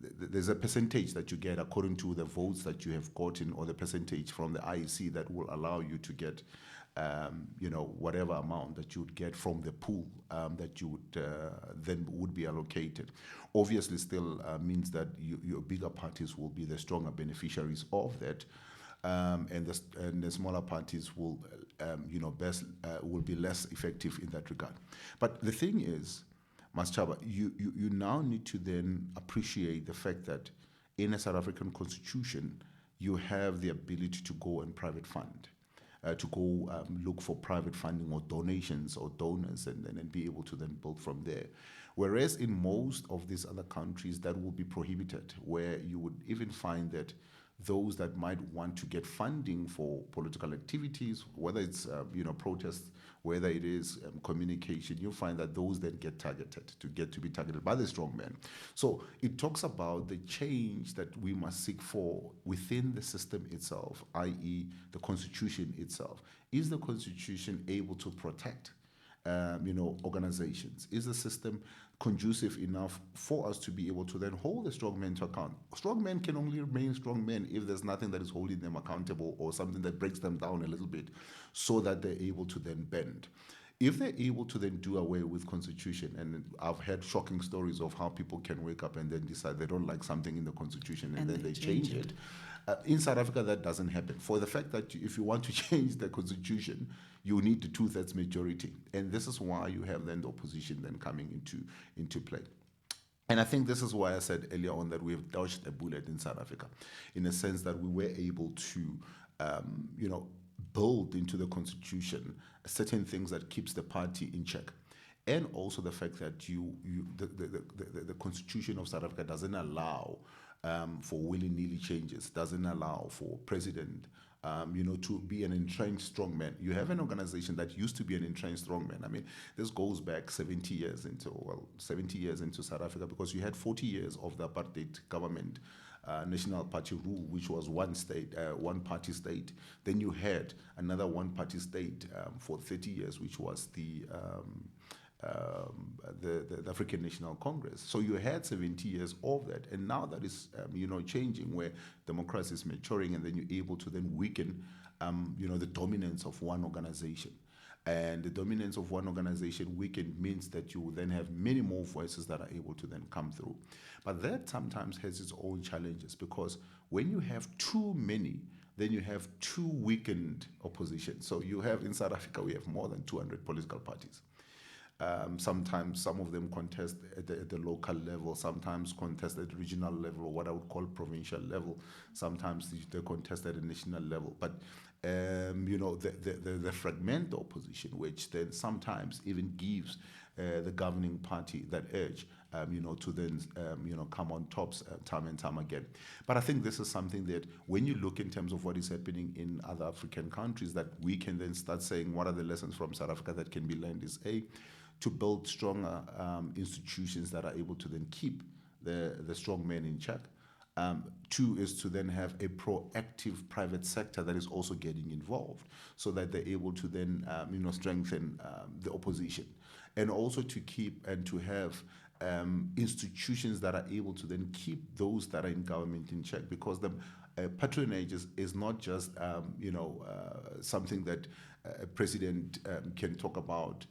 there's a percentage that you get according to the votes that you have gotten, or the percentage from the IEC that will allow you to get whatever amount that you would get from the pool that you would then would be allocated. Obviously, still means that your bigger parties will be the stronger beneficiaries of that, and the smaller parties will, will be less effective in that regard. But the thing is, Masechaba, you now need to then appreciate the fact that in a South African constitution, you have the ability to go and private fund. To go look for private funding or donations or donors, and then be able to then build from there. Whereas in most of these other countries, that will be prohibited, where you would even find that those that might want to get funding for political activities, whether it's protests, whether it is communication, you'll find that those then get to be targeted by the strongman. So it talks about the change that we must seek for within the system itself, i.e. the constitution itself. Is the constitution able to protect organizations? Is the system conducive enough for us to be able to then hold the strongmen to account? Strongmen can only remain strongmen if there's nothing that is holding them accountable, or something that breaks them down a little bit, so that they're able to then bend. If they're able to then do away with constitution, and I've heard shocking stories of how people can wake up and then decide they don't like something in the constitution and then they change it. In South Africa, that doesn't happen. For the fact that if you want to change the constitution, you need the 2/3 majority. And this is why you have then the opposition then coming into play. And I think this is why I said earlier on that we have dodged a bullet in South Africa, in the sense that we were able to, build into the constitution certain things that keeps the party in check. And also the fact that the constitution of South Africa doesn't allow for willy-nilly changes, doesn't allow for president to be an entrenched strongman. You have an organization that used to be an entrenched strongman. I mean, this goes back 70 years into South Africa, because you had 40 years of the apartheid government, national party rule, which was one party state. Then you had another one party state for 30 years, which was the African National Congress. So you had 70 years of that, and now that is changing, where democracy is maturing, and then you're able to then weaken the dominance of one organization. And the dominance of one organization weakened means that you will then have many more voices that are able to then come through. But that sometimes has its own challenges, because when you have too many, then you have too weakened opposition. So you have, in South Africa, we have more than 200 political parties. Sometimes some of them contest at the local level, sometimes contest at the regional level, or what I would call provincial level. Sometimes they contest at the national level. But the fragmented opposition, which then sometimes even gives the governing party that edge, to then, come on tops time and time again. But I think this is something that when you look in terms of what is happening in other African countries, that we can then start saying what are the lessons from South Africa that can be learned is to build stronger institutions that are able to then keep the strong men in check. Two is to then have a proactive private sector that is also getting involved so that they're able to then, strengthen the opposition. And also to keep and to have institutions that are able to then keep those that are in government in check, because the patronage is not just, something that a president can talk about.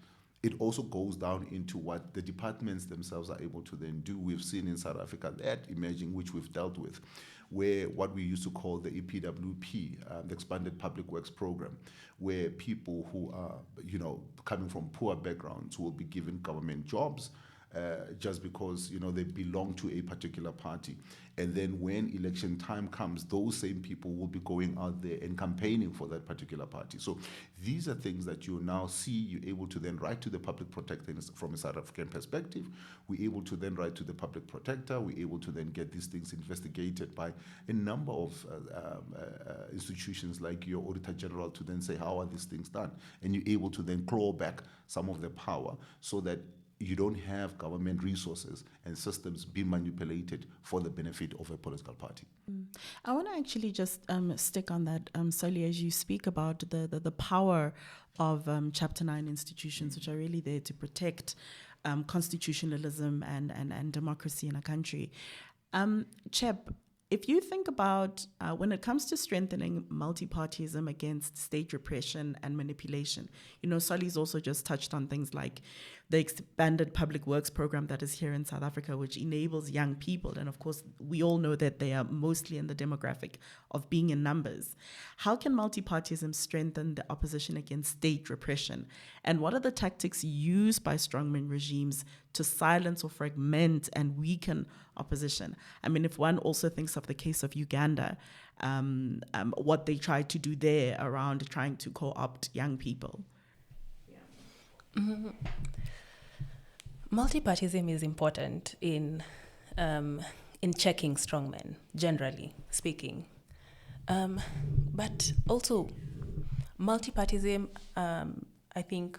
It also goes down into what the departments themselves are able to then do. We've seen in South Africa that emerging, which we've dealt with, where what we used to call the EPWP, the Expanded Public Works Program, where people who are, coming from poor backgrounds will be given government jobs just because, they belong to a particular party. And then when election time comes, those same people will be going out there and campaigning for that particular party. So these are things that you now see. You're able to then write to the public protector from a South African perspective. We're able to then write to the public protector. We're able to then get these things investigated by a number of institutions like your Auditor General to then say, how are these things done? And you're able to then claw back some of the power so that you don't have government resources and systems being manipulated for the benefit of a political party. I want to actually just stick on that, Soli, as you speak about the power of Chapter 9 institutions, which are really there to protect constitutionalism and democracy in a country. Chep, if you think about when it comes to strengthening multi-partyism against state repression and manipulation, Soli's also just touched on things like the expanded public works program that is here in South Africa, which enables young people. And of course, we all know that they are mostly in the demographic of being in numbers. How can multi-partyism strengthen the opposition against state repression? And what are the tactics used by strongman regimes to silence or fragment and weaken opposition? I mean, if one also thinks of the case of Uganda, what they tried to do there around trying to co-opt young people. Yeah. Mm-hmm. Multipartyism is important in checking strongmen, generally speaking. But also, multipartyism, I think,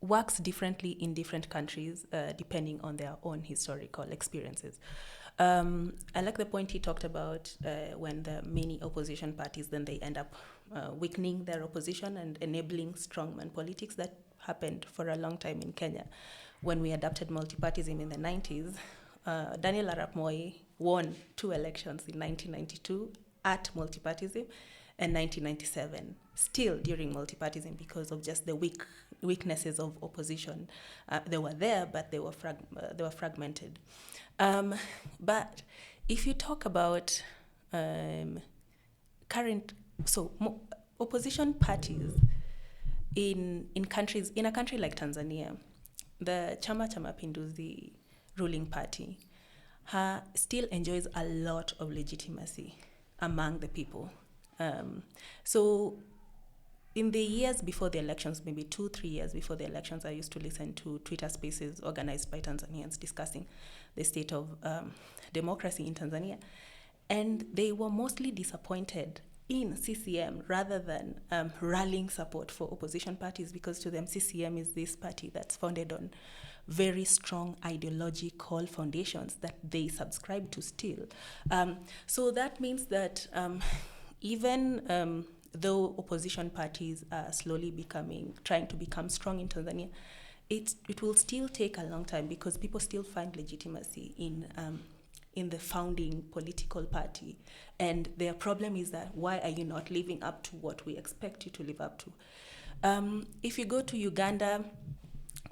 works differently in different countries depending on their own historical experiences. I like the point he talked about when the many opposition parties, then they end up weakening their opposition and enabling strongman politics. That happened for a long time in Kenya. When we adopted multipartyism in the 90s, Daniel Arap Moi won 2 elections in 1992 at multipartyism and 1997, still during multipartyism, because of just the weaknesses of opposition. They were there, but they were fragmented. But if you talk about opposition parties in a country like Tanzania, the Chama cha Mapinduzi ruling party still enjoys a lot of legitimacy among the people. So in the years before the elections, maybe 2-3 years before the elections, I used to listen to Twitter spaces organized by Tanzanians discussing the state of democracy in Tanzania. And they were mostly disappointed in CCM rather than rallying support for opposition parties, because to them CCM is this party that's founded on very strong ideological foundations that they subscribe to still. So that means that even though opposition parties are slowly trying to become strong in Tanzania, it will still take a long time, because people still find legitimacy in the founding political party. And their problem is that, why are you not living up to what we expect you to live up to? If you go to Uganda,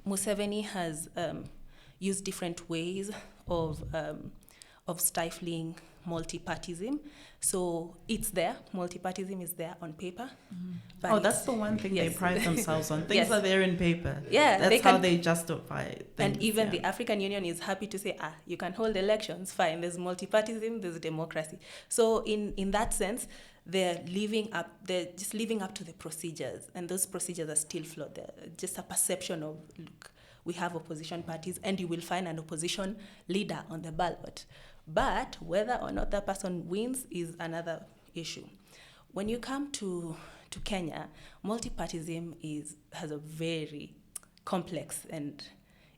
Museveni has used different ways of stifling multipartyism. So it's there. Multipartyism is there on paper. But that's the one thing they pride themselves on. Things Yes. are there in paper. Yeah, That's how they justify things. And even the African Union is happy to say, you can hold elections, fine. There's multipartyism, there's democracy. So in that sense, they're just living up to the procedures, and those procedures are still flawed. They're just a perception of, look, we have opposition parties, and you will find an opposition leader on the ballot. But whether or not that person wins is another issue. When you come to Kenya, multipartyism has a very complex and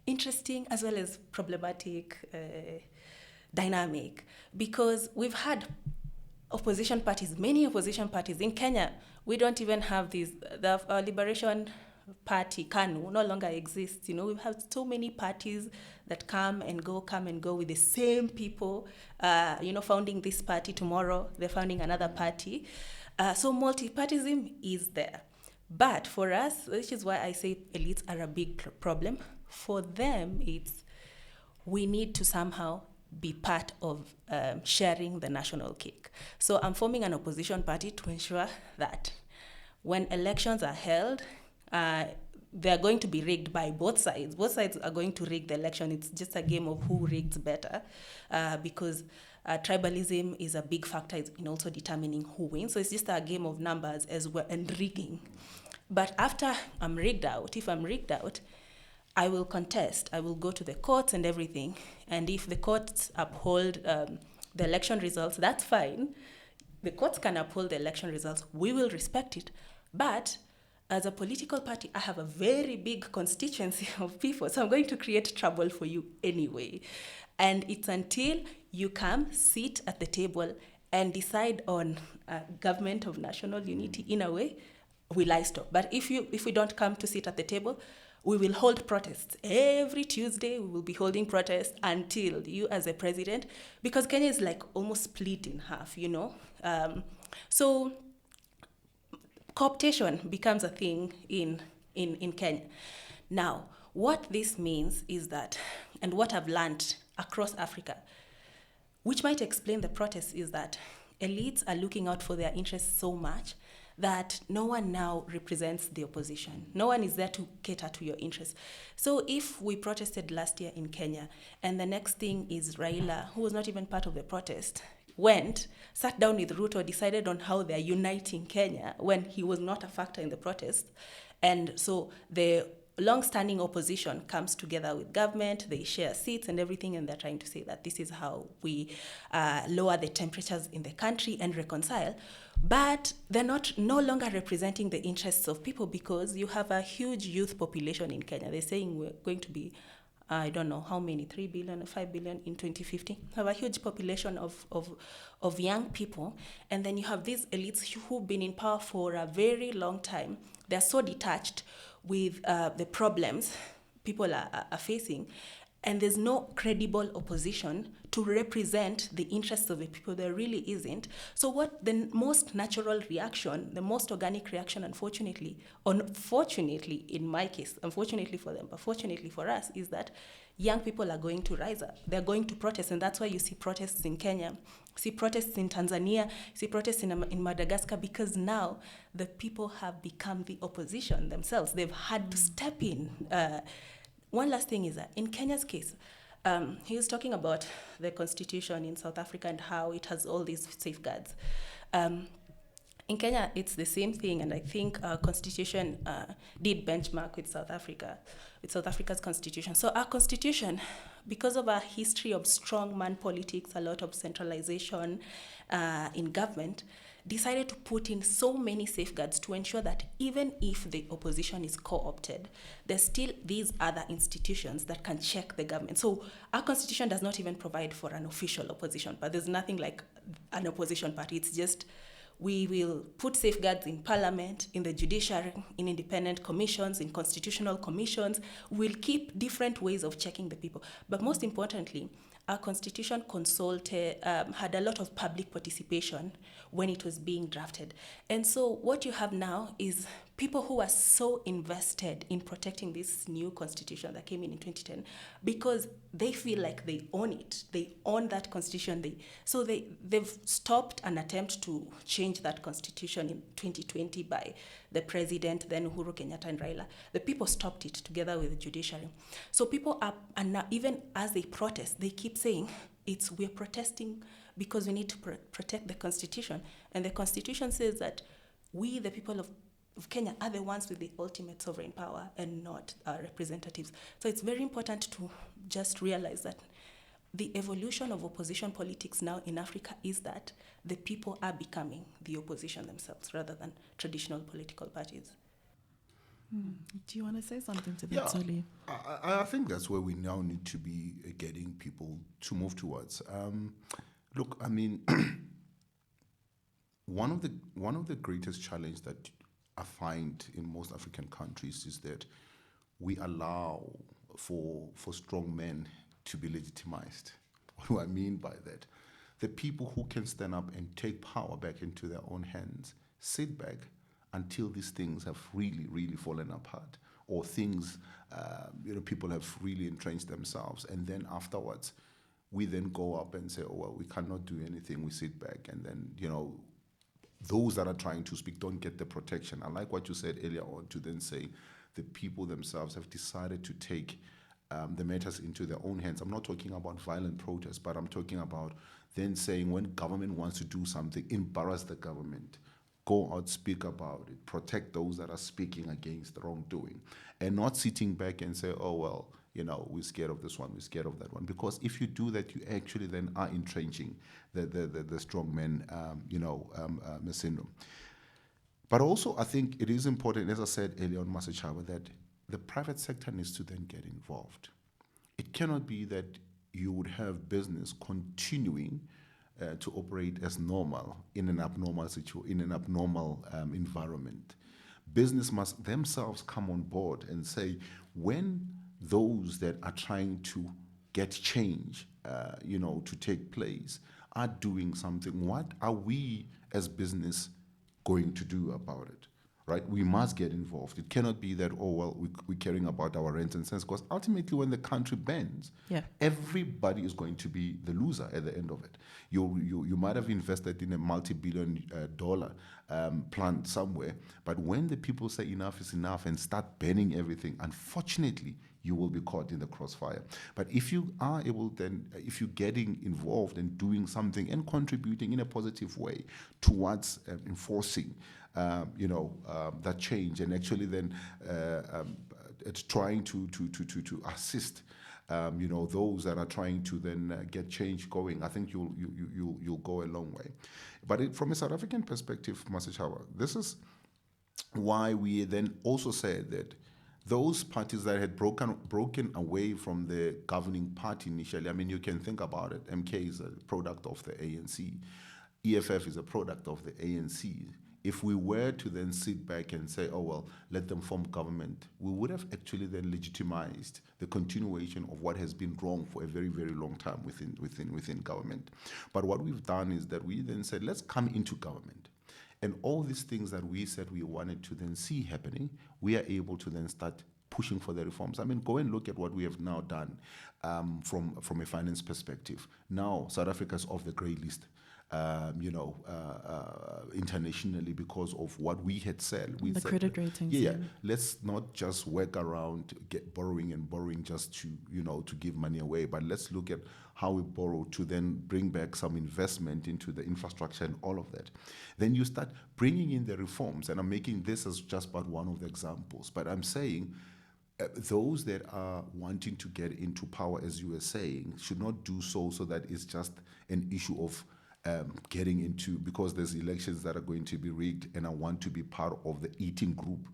interesting as well as problematic dynamic, because we've had opposition parties, many opposition parties. In Kenya, we don't even have these, the Liberation Party, KANU, no longer exists. You know, we have so many parties that come and go with the same people, founding this party tomorrow, they're founding another party. So multipartyism is there. But for us, which is why I say elites are a big problem, for them, we need to somehow be part of sharing the national cake. So I'm forming an opposition party to ensure that when elections are held, they're going to be rigged by both sides. Both sides are going to rig the election. It's just a game of who rigs better, because tribalism is a big factor in also determining who wins. So it's just a game of numbers as well, and rigging. But after if I'm rigged out, I will contest. I will go to the courts and everything. And if the courts uphold the election results, that's fine. The courts can uphold the election results. We will respect it. But as a political party, I have a very big constituency of people. So I'm going to create trouble for you anyway. And it's until you come, sit at the table, and decide on a government of national unity in a way, will I stop. But if we don't come to sit at the table, we will hold protests. Every Tuesday, we will be holding protests until you as a president, because Kenya is like almost split in half, you know. So co-optation becomes a thing in Kenya. Now, what this means is that, and what I've learned across Africa, which might explain the protests, is that elites are looking out for their interests so much that no one now represents the opposition. No one is there to cater to your interests. So if we protested last year in Kenya, and the next thing is Raila, who was not even part of the protest, sat down with Ruto, decided on how they're uniting Kenya when he was not a factor in the protest. And so the long-standing opposition comes together with government, they share seats and everything, and they're trying to say that this is how we lower the temperatures in the country and reconcile. But they're no longer representing the interests of people, because you have a huge youth population in Kenya. They're saying we're going to be, I don't know how many, 3 billion or 5 billion in 2050. You have a huge population of young people. And then you have these elites who've been in power for a very long time. They're so detached with the problems people are facing, and there's no credible opposition to represent the interests of the people. There really isn't. So what the most natural reaction, the most organic reaction, unfortunately in my case, unfortunately for them, but fortunately for us, is that young people are going to rise up. They're going to protest, and that's why you see protests in Kenya, see protests in Tanzania, see protests in Madagascar, because now the people have become the opposition themselves. They've had to step in. One last thing is that in Kenya's case, he was talking about the constitution in South Africa and how it has all these safeguards. In Kenya, it's the same thing, and I think our constitution did benchmark with South Africa's constitution. So our constitution, because of our history of strongman politics, a lot of centralization in government, decided to put in so many safeguards to ensure that even if the opposition is co-opted, there's still these other institutions that can check the government. So our constitution does not even provide for an official opposition, but there's nothing like an opposition party. It's just, we will put safeguards in parliament, in the judiciary, in independent commissions, in constitutional commissions. We'll keep different ways of checking the people. But most importantly, our constitution had a lot of public participation when it was being drafted. And so what you have now is people who are so invested in protecting this new constitution that came in 2010, because they feel like they own it. They own that constitution. They've stopped an attempt to change that constitution in 2020 by the president, then Uhuru Kenyatta and Raila. The people stopped it together with the judiciary. So people are now, even as they protest, they keep saying, we're protesting because we need to protect the constitution. And the constitution says that we, the people of of Kenya are the ones with the ultimate sovereign power and not representatives. So it's very important to just realize that the evolution of opposition politics now in Africa is that the people are becoming the opposition themselves rather than traditional political parties. Do you want to say something to that, Yeah, Soli? I think that's where we now need to be getting people to move towards. Look, I mean, one of the greatest challenges that I find in most African countries is that we allow for strong men to be legitimized. What do I mean by that? The people who can stand up and take power back into their own hands sit back until these things have really, really fallen apart, or things, people have really entrenched themselves, and then afterwards, we then go up and say, oh, well, we cannot do anything. We sit back, and then, those that are trying to speak don't get the protection. I like what you said earlier on, to then say the people themselves have decided to take the matters into their own hands. I'm not talking about violent protests, but I'm talking about then saying when government wants to do something, embarrass the government, go out, speak about it, protect those that are speaking against wrongdoing, and not sitting back and say, oh, well, we're scared of this one, we're scared of that one. Because if you do that, you actually then are entrenching the strongman syndrome. But also, I think it is important, as I said earlier on, Masechaba, that the private sector needs to then get involved. It cannot be that you would have business continuing to operate as normal in an abnormal environment. Business must themselves come on board and say, when those that are trying to get change, to take place, are doing something, what are we as business going to do about it? Right? We must get involved. It cannot be that, oh, well, we're caring about our rents and cents, because ultimately when the country bends, everybody is going to be the loser at the end of it. You might have invested in a multi-billion dollar plant somewhere, but when the people say enough is enough and start banning everything, unfortunately, you will be caught in the crossfire. But if you are able then, if you're getting involved and doing something and contributing in a positive way towards enforcing that change, and actually then it's trying to assist those that are trying to then get change going, I think you'll go a long way. But from a South African perspective, Masechaba, this is why we then also said that those parties that had broken away from the governing party initially, I mean, you can think about it. MK is a product of the ANC. EFF is a product of the ANC. If we were to then sit back and say, oh, well, let them form government, we would have actually then legitimized the continuation of what has been wrong for a very, very long time within government. But what we've done is that we then said, let's come into government. And all these things that we said we wanted to then see happening, we are able to then start pushing for the reforms. I mean, go and look at what we have now done from a finance perspective. Now, South Africa is off the grey list. Internationally, because of what we had said. We the said credit ratings. Yeah, let's not just work around borrowing just to give money away, but let's look at how we borrow to then bring back some investment into the infrastructure and all of that. Then you start bringing in the reforms, and I'm making this as just but one of the examples, but I'm saying those that are wanting to get into power, as you were saying, should not do so that it's just an issue of getting into, because there's elections that are going to be rigged and I want to be part of the eating group,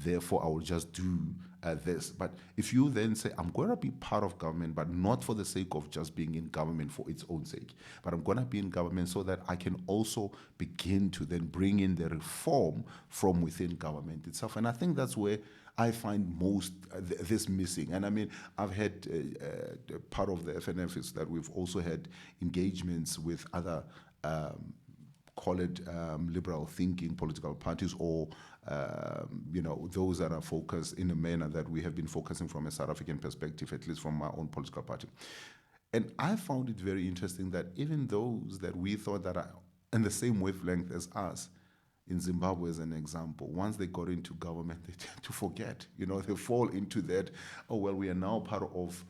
therefore I will just do this. But if you then say, I'm going to be part of government, but not for the sake of just being in government for its own sake, but I'm going to be in government so that I can also begin to then bring in the reform from within government itself. And I think that's where I find most this missing. And I mean, I've had part of the FNF is that we've also had engagements with other, call it liberal thinking political parties, or those that are focused in a manner that we have been focusing from a South African perspective, at least from my own political party. And I found it very interesting that even those that we thought that are in the same wavelength as us, in Zimbabwe as an example, once they got into government, they tend to forget. They fall into that, oh, well, we are now part of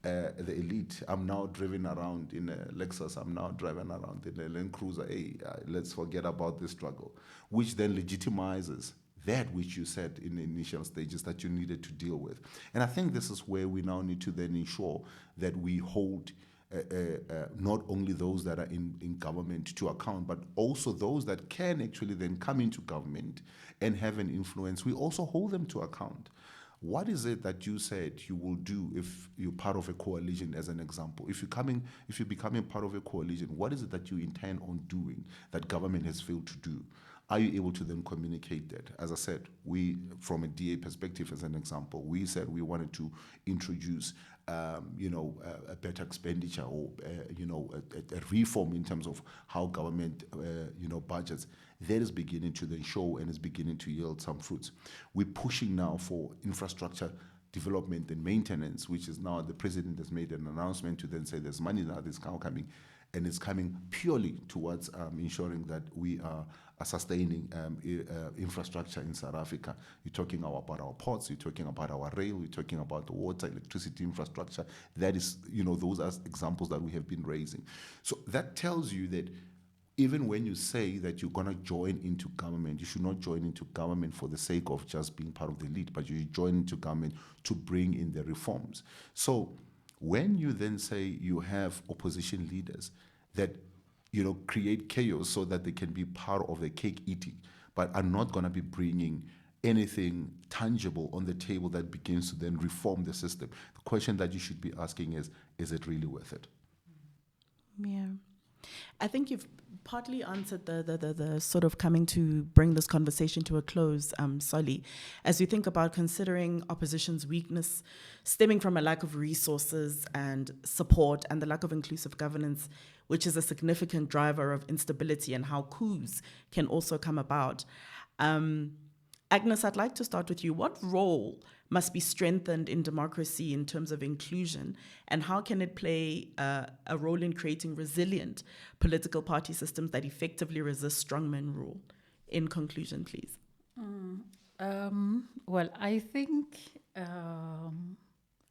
the elite. I'm now driving around in a Lexus. I'm now driving around in a Land Cruiser. Hey, let's forget about this struggle, which then legitimizes that which you said in the initial stages that you needed to deal with. And I think this is where we now need to then ensure that we hold not only those that are in government to account, but also those that can actually then come into government and have an influence. We also hold them to account. What is it that you said you will do if you're part of a coalition, as an example? If you're becoming part of a coalition, what is it that you intend on doing that government has failed to do? Are you able to then communicate that? As I said, we, from a DA perspective, as an example, we said we wanted to introduce, a better expenditure or, a reform in terms of how government, budgets. That is beginning to then show and is beginning to yield some fruits. We're pushing now for infrastructure development and maintenance, which is now the president has made an announcement to then say there's money now that's now coming, and it's coming purely towards ensuring that we are sustaining infrastructure in South Africa. You're talking about our ports, you're talking about our rail, you're talking about the water, electricity infrastructure. That is, those are examples that we have been raising. So that tells you that even when you say that you're going to join into government, you should not join into government for the sake of just being part of the elite, but you join into government to bring in the reforms. So when you then say you have opposition leaders that, create chaos so that they can be part of the cake eating, but are not going to be bringing anything tangible on the table that begins to then reform the system, the question that you should be asking is it really worth it? Yeah. I think you've partly answered the sort of coming to bring this conversation to a close, Solly, as you think about considering opposition's weakness stemming from a lack of resources and support and the lack of inclusive governance, which is a significant driver of instability, and how coups can also come about. Agnes, I'd like to start with you. What role must be strengthened in democracy in terms of inclusion, and how can it play a role in creating resilient political party systems that effectively resist strongman rule? In conclusion, please. Well, I think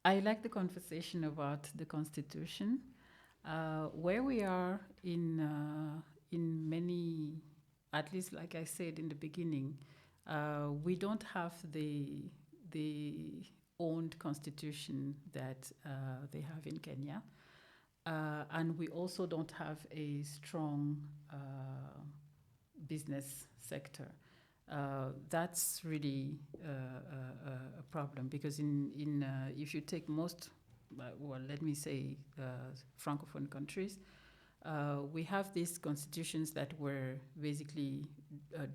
I like the conversation about the Constitution. Where we are in many, at least like I said in the beginning, we don't have the owned constitution that they have in Kenya. And we also don't have a strong business sector. That's really a problem, because if you take most, let me say, Francophone countries, we have these constitutions that were basically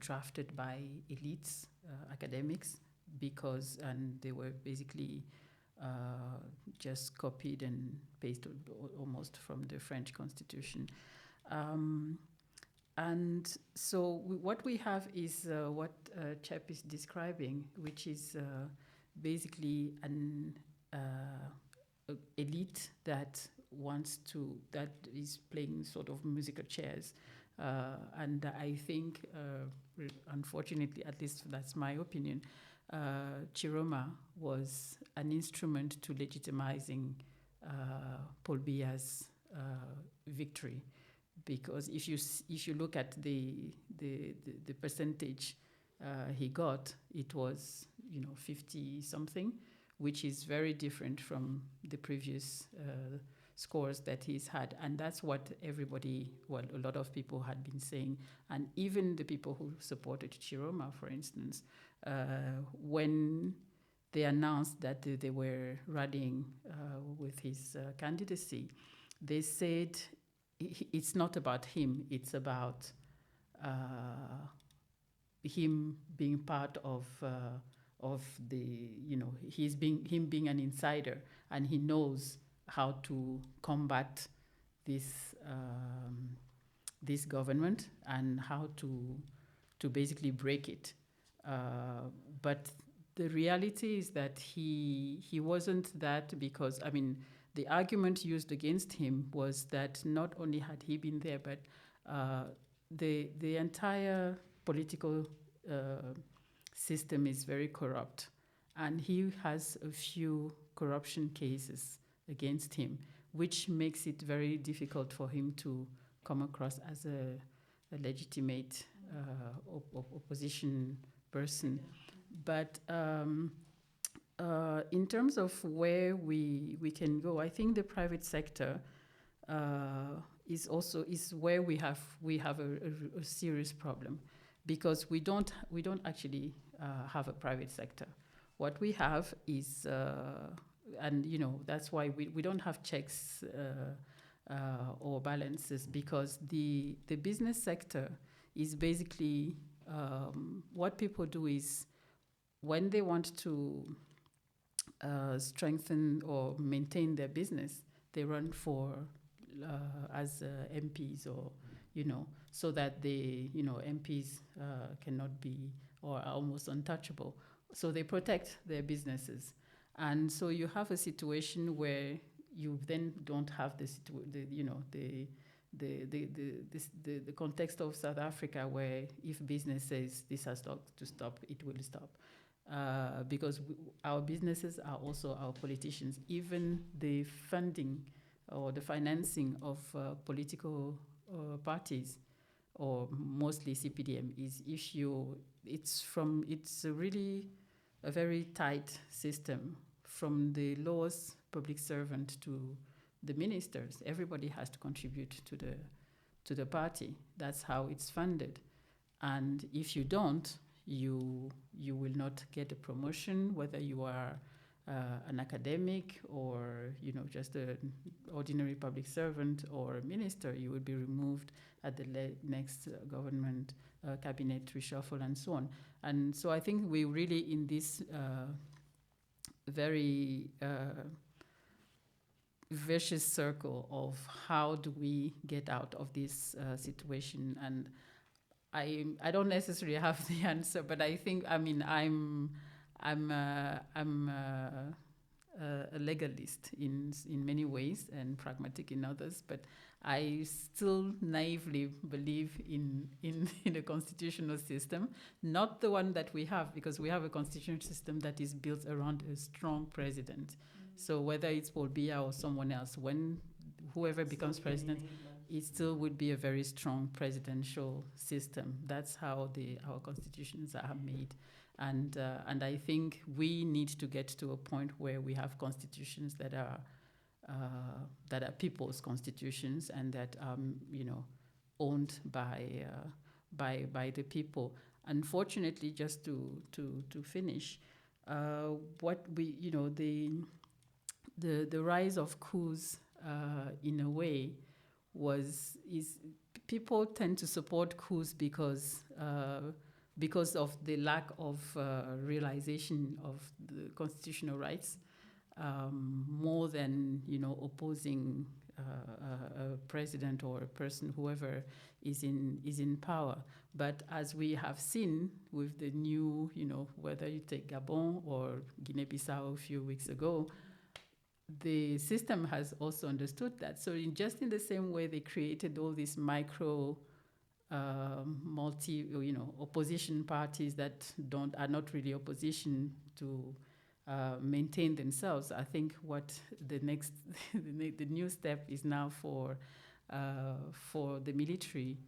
drafted by elites, academics, and they were basically just copied and pasted almost from the French Constitution. And so what we have is what Chep is describing, which is basically an elite that is playing sort of musical chairs. And I think, unfortunately, at least that's my opinion, Chiroma was an instrument to legitimizing Paul Biya's victory, because if you look at the percentage he got, it was 50 something, which is very different from the previous scores that he's had. And that's what a lot of people had been saying. And even the people who supported Chiroma, for instance, when they announced that they were running with his candidacy, they said it's not about him, it's about him being part of the, him being an insider, and he knows how to combat this government and how to basically break it. But the reality is that he wasn't that, because the argument used against him was that not only had he been there, but the entire political system is very corrupt, and he has a few corruption cases against him, which makes it very difficult for him to come across as a legitimate opposition person. But in terms of where we can go, I think the private sector is where we have a serious problem, because we don't actually have a private sector. What we have is, and that's why we don't have checks or balances, because the business sector is basically what people do is, when they want to strengthen or maintain their business, they run for as MPs, or so that they MPs cannot be, or are almost untouchable. So they protect their businesses, and so you have a situation where you then don't have the context of South Africa, where if business says this has to stop, it will stop. Because our businesses are also our politicians. Even the funding or the financing of political parties, or mostly CPDM, is issue. It's really a very tight system, from the lowest public servant to the ministers. Everybody has to contribute to the party. That's how it's funded. And if you don't, you will not get a promotion, whether you are an academic or just an ordinary public servant or a minister. You will be removed at the next government cabinet reshuffle and so on. And so I think we really in this very vicious circle of how do we get out of this situation. And I don't necessarily have the answer, but I think, I'm a legalist in many ways and pragmatic in others, but I still naively believe in a constitutional system, not the one that we have, because we have a constitutional system that is built around a strong president. Mm-hmm. So whether it's Paul Biya or someone else, when whoever becomes president, it still would be a very strong presidential system. That's how our constitutions are made. And I think we need to get to a point where we have constitutions that are people's constitutions, and that owned by the people. Unfortunately, just to finish, what we the rise of coups in a way is people tend to support coups because of the lack of realization of the constitutional rights, more than opposing a president or a person, whoever is in power. But as we have seen with the new, whether you take Gabon or Guinea-Bissau a few weeks ago, the system has also understood that. So just in the same way they created all these micro opposition parties that are not really opposition to maintain themselves. I think what the next the new step is now for the military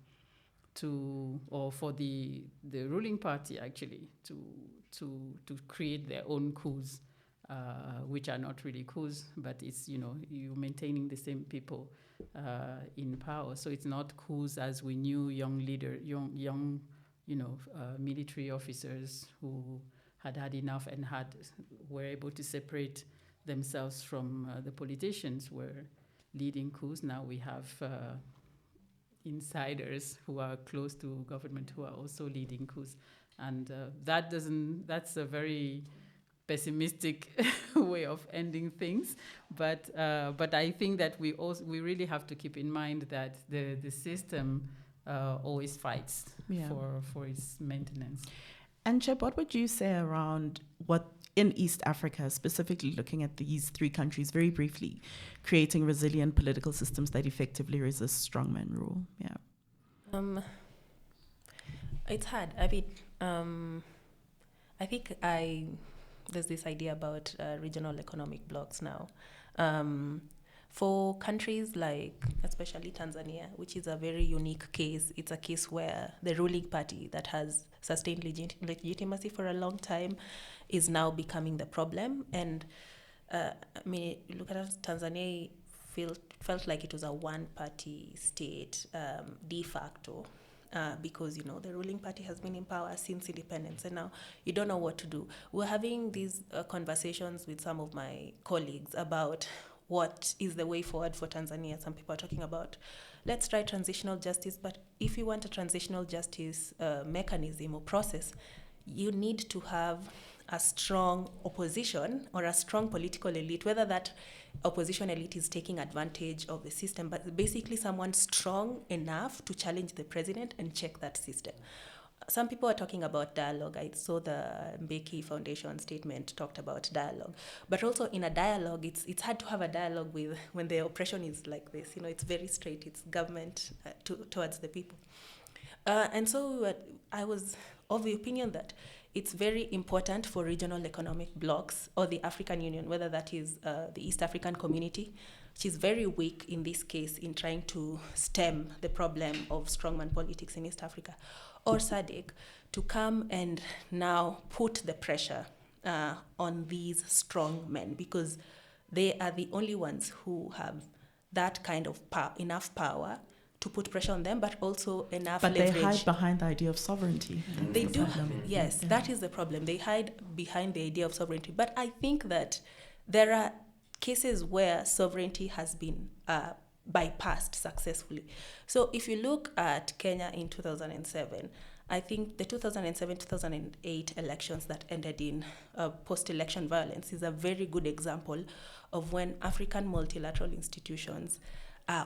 or for the ruling party actually to create their own coups, which are not really coups, but it's you maintaining the same people in power. So it's not coups as we knew young military officers who had enough and were able to separate themselves from the politicians were leading coups. Now we have insiders who are close to government who are also leading coups, and that's a very pessimistic way of ending things, but I think that we really have to keep in mind that the system always fights for its maintenance. And Chep, what would you say around what in East Africa, specifically looking at these three countries very briefly, creating resilient political systems that effectively resist strongman rule? Yeah. It's hard. I mean, I think there's this idea about regional economic blocks now. For countries like, especially Tanzania, which is a very unique case, it's a case where the ruling party that has sustained legitimacy for a long time is now becoming the problem. And look at Tanzania, felt like it was a one-party state de facto. Because, the ruling party has been in power since independence, and now you don't know what to do. We're having these conversations with some of my colleagues about what is the way forward for Tanzania. Some people are talking about, let's try transitional justice, but if you want a transitional justice mechanism or process, you need to have a strong opposition or a strong political elite, whether that opposition elite is taking advantage of the system, but basically someone strong enough to challenge the president and check that system. Some people are talking about dialogue. I saw the Mbeki Foundation statement talked about dialogue. But also in a dialogue, it's hard to have a dialogue with when the oppression is like this. It's very straight. It's government towards the people. And so I was of the opinion that it's very important for regional economic blocs or the African Union, whether that is the East African Community, which is very weak in this case in trying to stem the problem of strongman politics in East Africa, or SADC, to come and now put the pressure on these strong men, because they are the only ones who have that kind of enough power to put pressure on them, but also enough leverage. But they hide behind the idea of sovereignty. They do, yes, that is the problem. They hide behind the idea of sovereignty. But I think that there are cases where sovereignty has been bypassed successfully. So if you look at Kenya in 2007, I think the 2007-2008 elections that ended in post-election violence is a very good example of when African multilateral institutions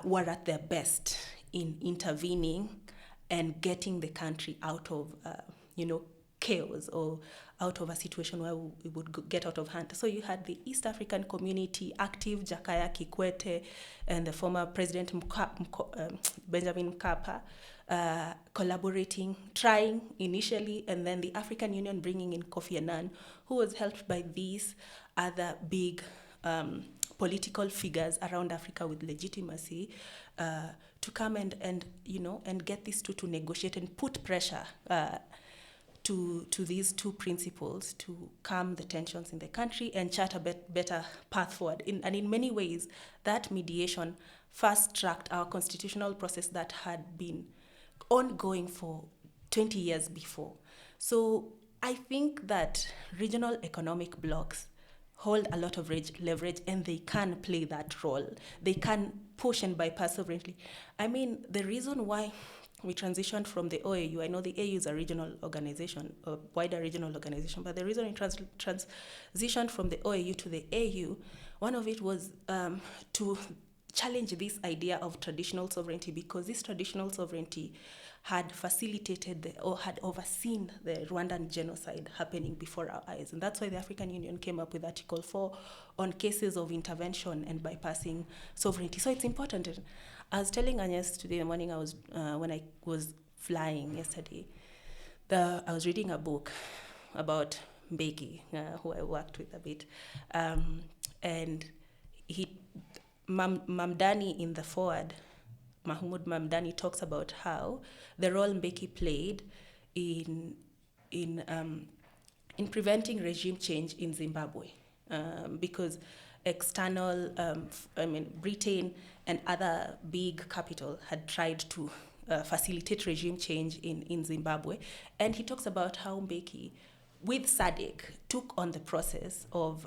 were at their best in intervening and getting the country out of, chaos or out of a situation where we would get out of hand. So you had the East African Community, active Jakaya Kikwete and the former President Benjamin Mkapa collaborating, trying initially, and then the African Union bringing in Kofi Annan, who was helped by these other big political figures around Africa with legitimacy to come and get these two to negotiate and put pressure to these two principles to calm the tensions in the country and chart a better path forward. And in many ways, that mediation fast-tracked our constitutional process that had been ongoing for 20 years before. So I think that regional economic blocs hold a lot of leverage, and they can play that role. They can push and bypass sovereignty. I mean, the reason why we transitioned from the OAU, I know the AU is a regional organization, a wider regional organization, but the reason we transitioned from the OAU to the AU, one of it was to challenge this idea of traditional sovereignty, because this traditional sovereignty had facilitated or had overseen the Rwandan genocide happening before our eyes. And that's why the African Union came up with Article 4 on cases of intervention and bypassing sovereignty. So it's important. I was telling Agnes today in the morning, when I was flying yesterday, I was reading a book about Mbeki, who I worked with a bit. And Mamdani in the forward, Mahmoud Mamdani talks about how the role Mbeki played in preventing regime change in Zimbabwe, because external, Britain and other big capital had tried to facilitate regime change in Zimbabwe. And he talks about how Mbeki, with SADC, took on the process of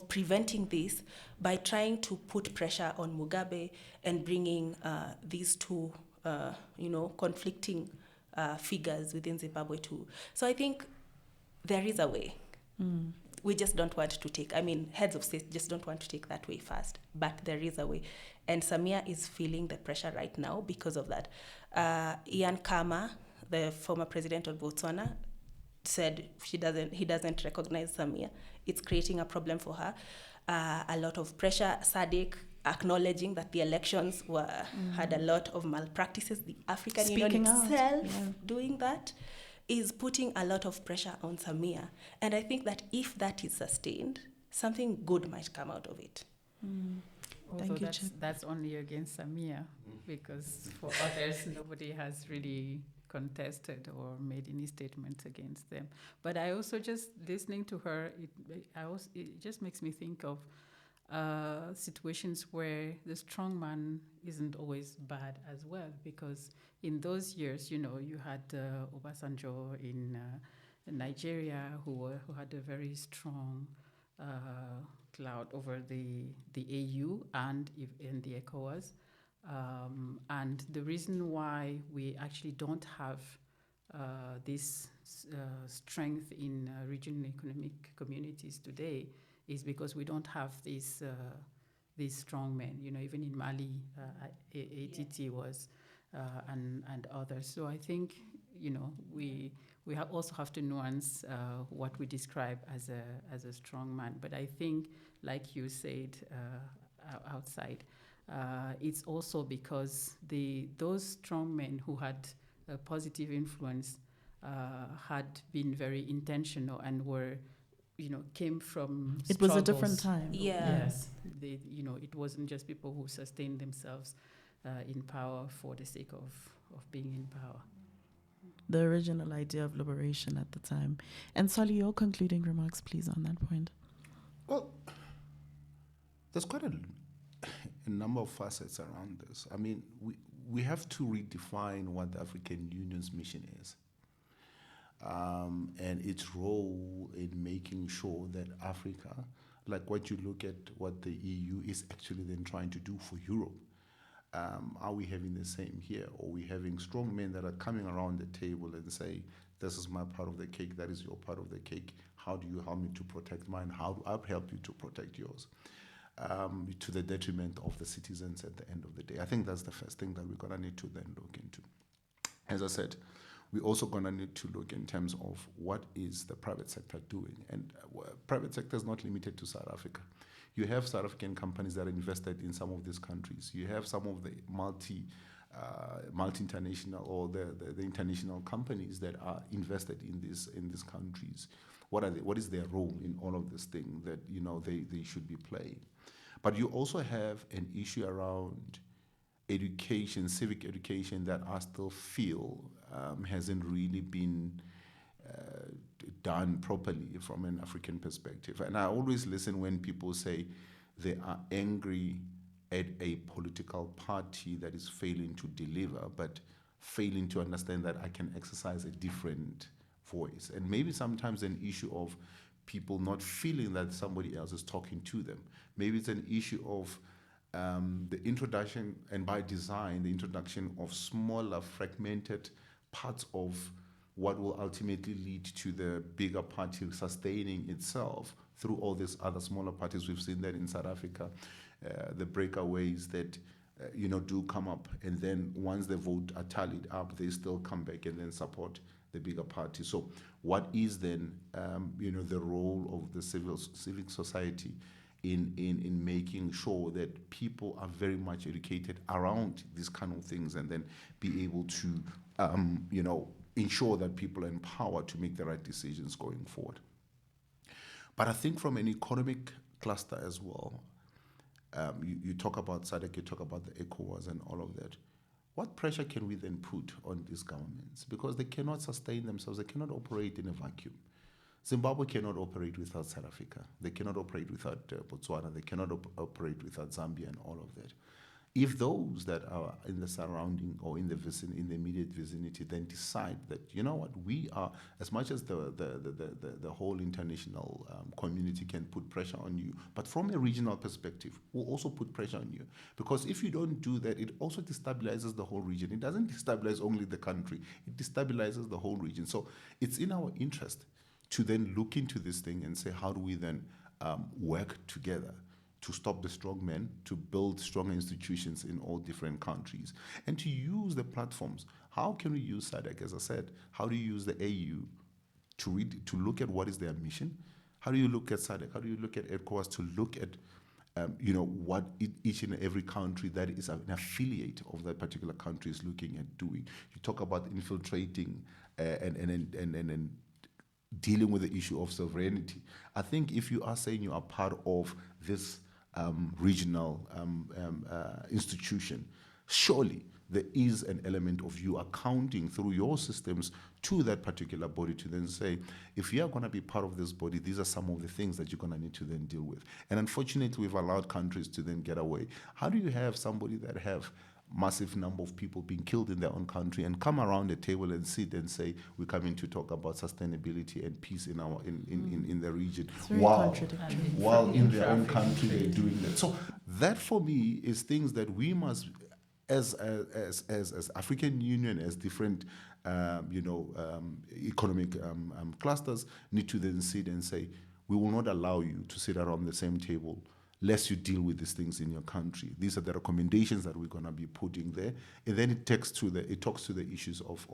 preventing this by trying to put pressure on Mugabe and bringing these two, conflicting figures within Zimbabwe too. So I think there is a way. We just don't want to take, heads of state just don't want to take that way fast, but there is a way. And Samia is feeling the pressure right now because of that. Ian Khama, the former president of Botswana, said he doesn't recognize Samia. It's creating a problem for her. A lot of pressure. SADC acknowledging that the elections had a lot of malpractices. The African Union itself doing that is putting a lot of pressure on Samia. And I think that if that is sustained, something good might come out of it. Although you, Chip. that's only against Samia, because for others, nobody has really contested or made any statements against them. But I also just listening to her, it just makes me think of situations where the strong man isn't always bad as well, because in those years, you had Obasanjo in Nigeria, who had a very strong cloud over the AU and in the ECOWAS. And the reason why we actually don't have this strength in regional economic communities today is because we don't have these strong men. Even in Mali, ATT was, and others. So I think we also have to nuance what we describe as a strong man. But I think, like you said outside, it's also because those strong men who had a positive influence had been very intentional and were, came from It struggles. was a different time. Yeah. Yes. It wasn't just people who sustained themselves in power for the sake of being in power. The original idea of liberation at the time. And Sally, your concluding remarks, please, on that point. Well, there's quite a number of facets around this. I mean, we have to redefine what the African Union's mission is, and its role in making sure that Africa, like what you look at what the EU is actually then trying to do for Europe, are we having the same here? Or are we having strong men that are coming around the table and say, this is my part of the cake, that is your part of the cake, how do you help me to protect mine, how do I help you to protect yours? To the detriment of the citizens at the end of the day. I think that's the first thing that we're going to need to then look into. As I said, we're also going to need to look in terms of what is the private sector doing. And private sector is not limited to South Africa. You have South African companies that are invested in some of these countries. You have some of the multi-international or the international companies that are invested in these countries. What is their role in all of this thing that they should be playing? But you also have an issue around education, civic education, that I still feel hasn't really been done properly from an African perspective. And I always listen when people say they are angry at a political party that is failing to deliver, but failing to understand that I can exercise a different voice. And maybe sometimes an issue of people not feeling that somebody else is talking to them. Maybe it's an issue of the introduction, and by design, the introduction of smaller, fragmented parts of what will ultimately lead to the bigger party sustaining itself through all these other smaller parties. We've seen that in South Africa, the breakaways that do come up, and then once the vote are tallied up, they still come back and then support the bigger party. So what is then the role of the civic society in making sure that people are very much educated around these kind of things, and then be able to ensure that people are empowered to make the right decisions going forward. But I think from an economic cluster as well, you talk about SADC, you talk about the ECOWAS and all of that. What pressure can we then put on these governments? Because they cannot sustain themselves, they cannot operate in a vacuum. Zimbabwe cannot operate without South Africa. They cannot operate without Botswana. They cannot operate without Zambia and all of that. If those that are in the surrounding or in the immediate vicinity then decide that, we are, as much as the whole international community can put pressure on you, but from a regional perspective, we'll also put pressure on you. Because if you don't do that, it also destabilizes the whole region. It doesn't destabilize only the country, it destabilizes the whole region. So it's in our interest to then look into this thing and say, how do we then work together to stop the strong men, to build stronger institutions in all different countries, and to use the platforms. How can we use SADC, as I said? How do you use the AU to look at what is their mission? How do you look at SADC? How do you look at ECOWAS to look at what each and every country that is an affiliate of that particular country is looking at doing? You talk about infiltrating and dealing with the issue of sovereignty. I think if you are saying you are part of this regional institution, surely there is an element of you accounting through your systems to that particular body to then say, if you are going to be part of this body, these are some of the things that you're going to need to then deal with. And unfortunately, we've allowed countries to then get away. How do you have somebody that have massive number of people being killed in their own country and come around the table and sit and say, we're coming to talk about sustainability and peace in our in the region, while in their own country they're doing that? So that for me is things that we must, as African Union, as different economic clusters, need to then sit and say, we will not allow you to sit around the same table lest you deal with these things in your country. These are the recommendations that we're going to be putting there, and then it talks to the issues of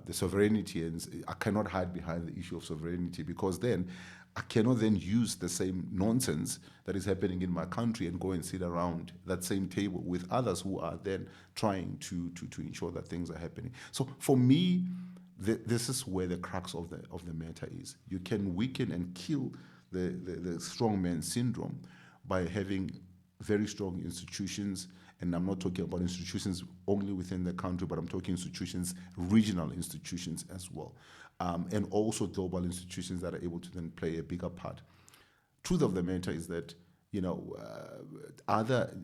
the sovereignty. And I cannot hide behind the issue of sovereignty, because then I cannot then use the same nonsense that is happening in my country and go and sit around that same table with others who are then trying to ensure that things are happening. So for me, this is where the crux of the matter is. You can weaken and kill the strongman syndrome by having very strong institutions, and I'm not talking about institutions only within the country, but I'm talking institutions, regional institutions as well, and also global institutions that are able to then play a bigger part. Truth of the matter is that other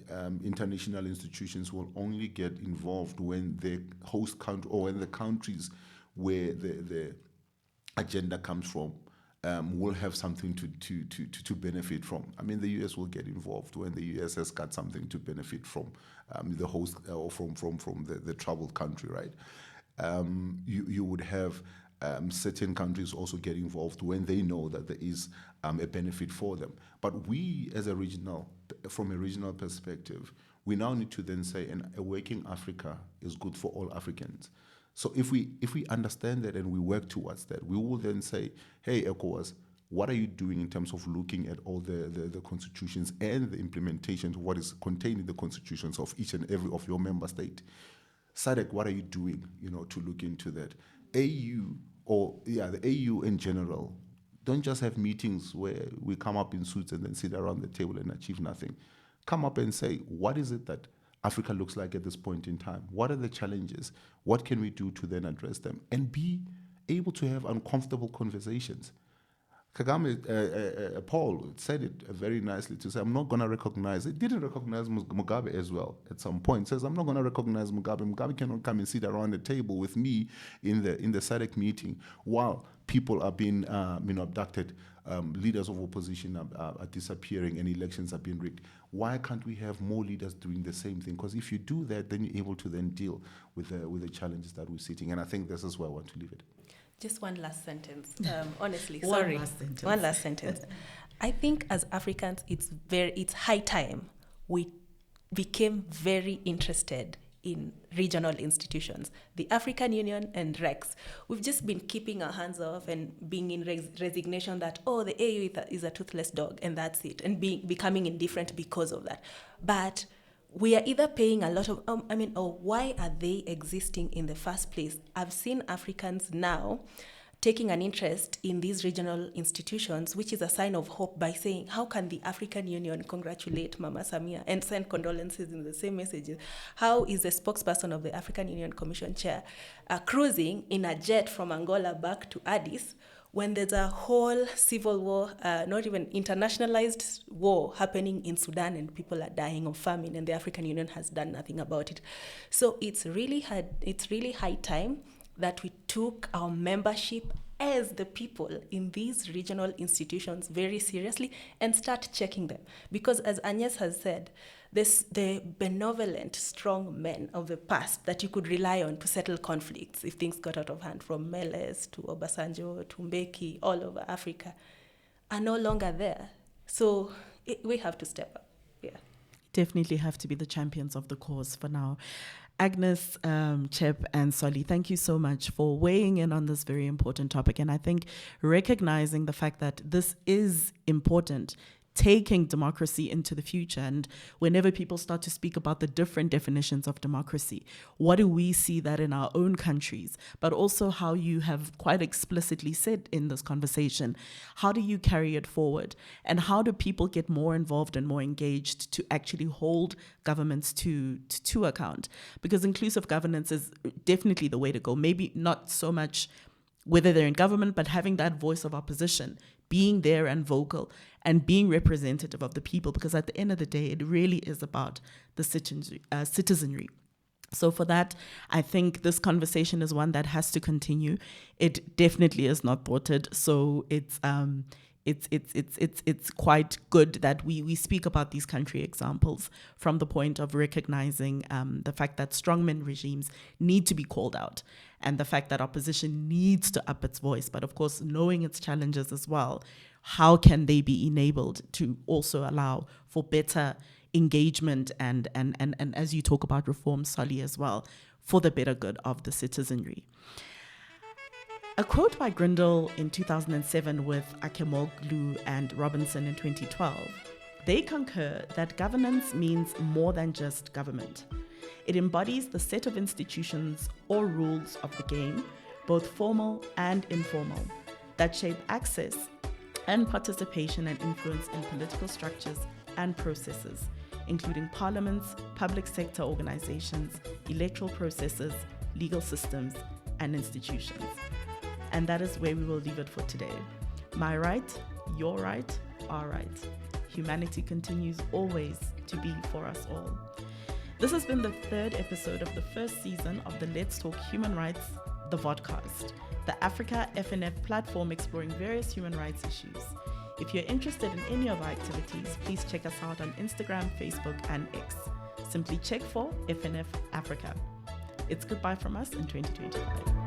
international institutions will only get involved when the host country or when the countries where the agenda comes from will have something to benefit from. I mean, the US will get involved when the US has got something to benefit from the host or from the troubled country, right? You would have certain countries also get involved when they know that there is a benefit for them. But we, as from a regional perspective, we now need to then say, a working Africa is good for all Africans. So if we understand that and we work towards that, we will then say, hey, ECOWAS, what are you doing in terms of looking at all the constitutions and the implementation of what is contained in the constitutions of each and every of your member state? SADC, what are you doing, to look into that? the AU in general, don't just have meetings where we come up in suits and then sit around the table and achieve nothing. Come up and say, what is it that Africa looks like at this point in time? What are the challenges? What can we do to then address them? And be able to have uncomfortable conversations. Kagame, Paul said it very nicely to say, I'm not going to recognize, it didn't recognize Mugabe as well at some point. Says, I'm not going to recognize Mugabe. Mugabe cannot come and sit around the table with me in the SADC meeting while people are being abducted, leaders of opposition are disappearing, and elections are being rigged. Why can't we have more leaders doing the same thing? Because if you do that, then you're able to then deal with the challenges that we're sitting. And I think this is where I want to leave it. Just one last sentence. Honestly, sorry. One last sentence. I think as Africans, it's high time we became very interested in regional institutions. The African Union and REX, we've just been keeping our hands off and being in resignation that, the AU is a toothless dog and that's it, and becoming indifferent because of that. But we are either paying a lot of, why are they existing in the first place? I've seen Africans now taking an interest in these regional institutions, which is a sign of hope, by saying, how can the African Union congratulate Mama Samia and send condolences in the same messages? How is the spokesperson of the African Union Commission chair cruising in a jet from Angola back to Addis when there's a whole civil war, not even internationalized war happening in Sudan, and people are dying of famine, and the African Union has done nothing about it? So it's really high time that we took our membership as the people in these regional institutions very seriously and start checking them. Because as Agnes has said, the benevolent, strong men of the past that you could rely on to settle conflicts if things got out of hand, from Meles to Obasanjo to Mbeki, all over Africa, are no longer there. So we have to step up. Yeah. Definitely have to be the champions of the cause for now. Agnes, Chep, and Soli, thank you so much for weighing in on this very important topic. And I think recognizing the fact that this is important taking democracy into the future. And whenever people start to speak about the different definitions of democracy, what do we see that in our own countries, but also how you have quite explicitly said in this conversation, how do you carry it forward? And how do people get more involved and more engaged to actually hold governments to account? Because inclusive governance is definitely the way to go. Maybe not so much whether they're in government, but having that voice of opposition, being there and vocal and being representative of the people, because at the end of the day, it really is about the citizenry. So for that, I think this conversation is one that has to continue. It definitely is not thwarted. So it's quite good that we speak about these country examples from the point of recognizing the fact that strongman regimes need to be called out, and the fact that opposition needs to up its voice, but of course knowing its challenges as well. How can they be enabled to also allow for better engagement and as you talk about reform, Sally, as well, for the better good of the citizenry. A quote by Grindle in 2007 with Akemoglu and Robinson in 2012. They concur that governance means more than just government. It embodies the set of institutions or rules of the game, both formal and informal, that shape access and participation and influence in political structures and processes, including parliaments, public sector organizations, electoral processes, legal systems, and institutions. And that is where we will leave it for today. My right, your right, our right. Humanity continues always to be for us all. This has been the third episode of the first season of the Let's Talk Human Rights, the vodcast, the Africa FNF platform exploring various human rights issues. If you're interested in any of our activities, please check us out on Instagram, Facebook, and X. Simply check for FNF Africa. It's goodbye from us in 2025.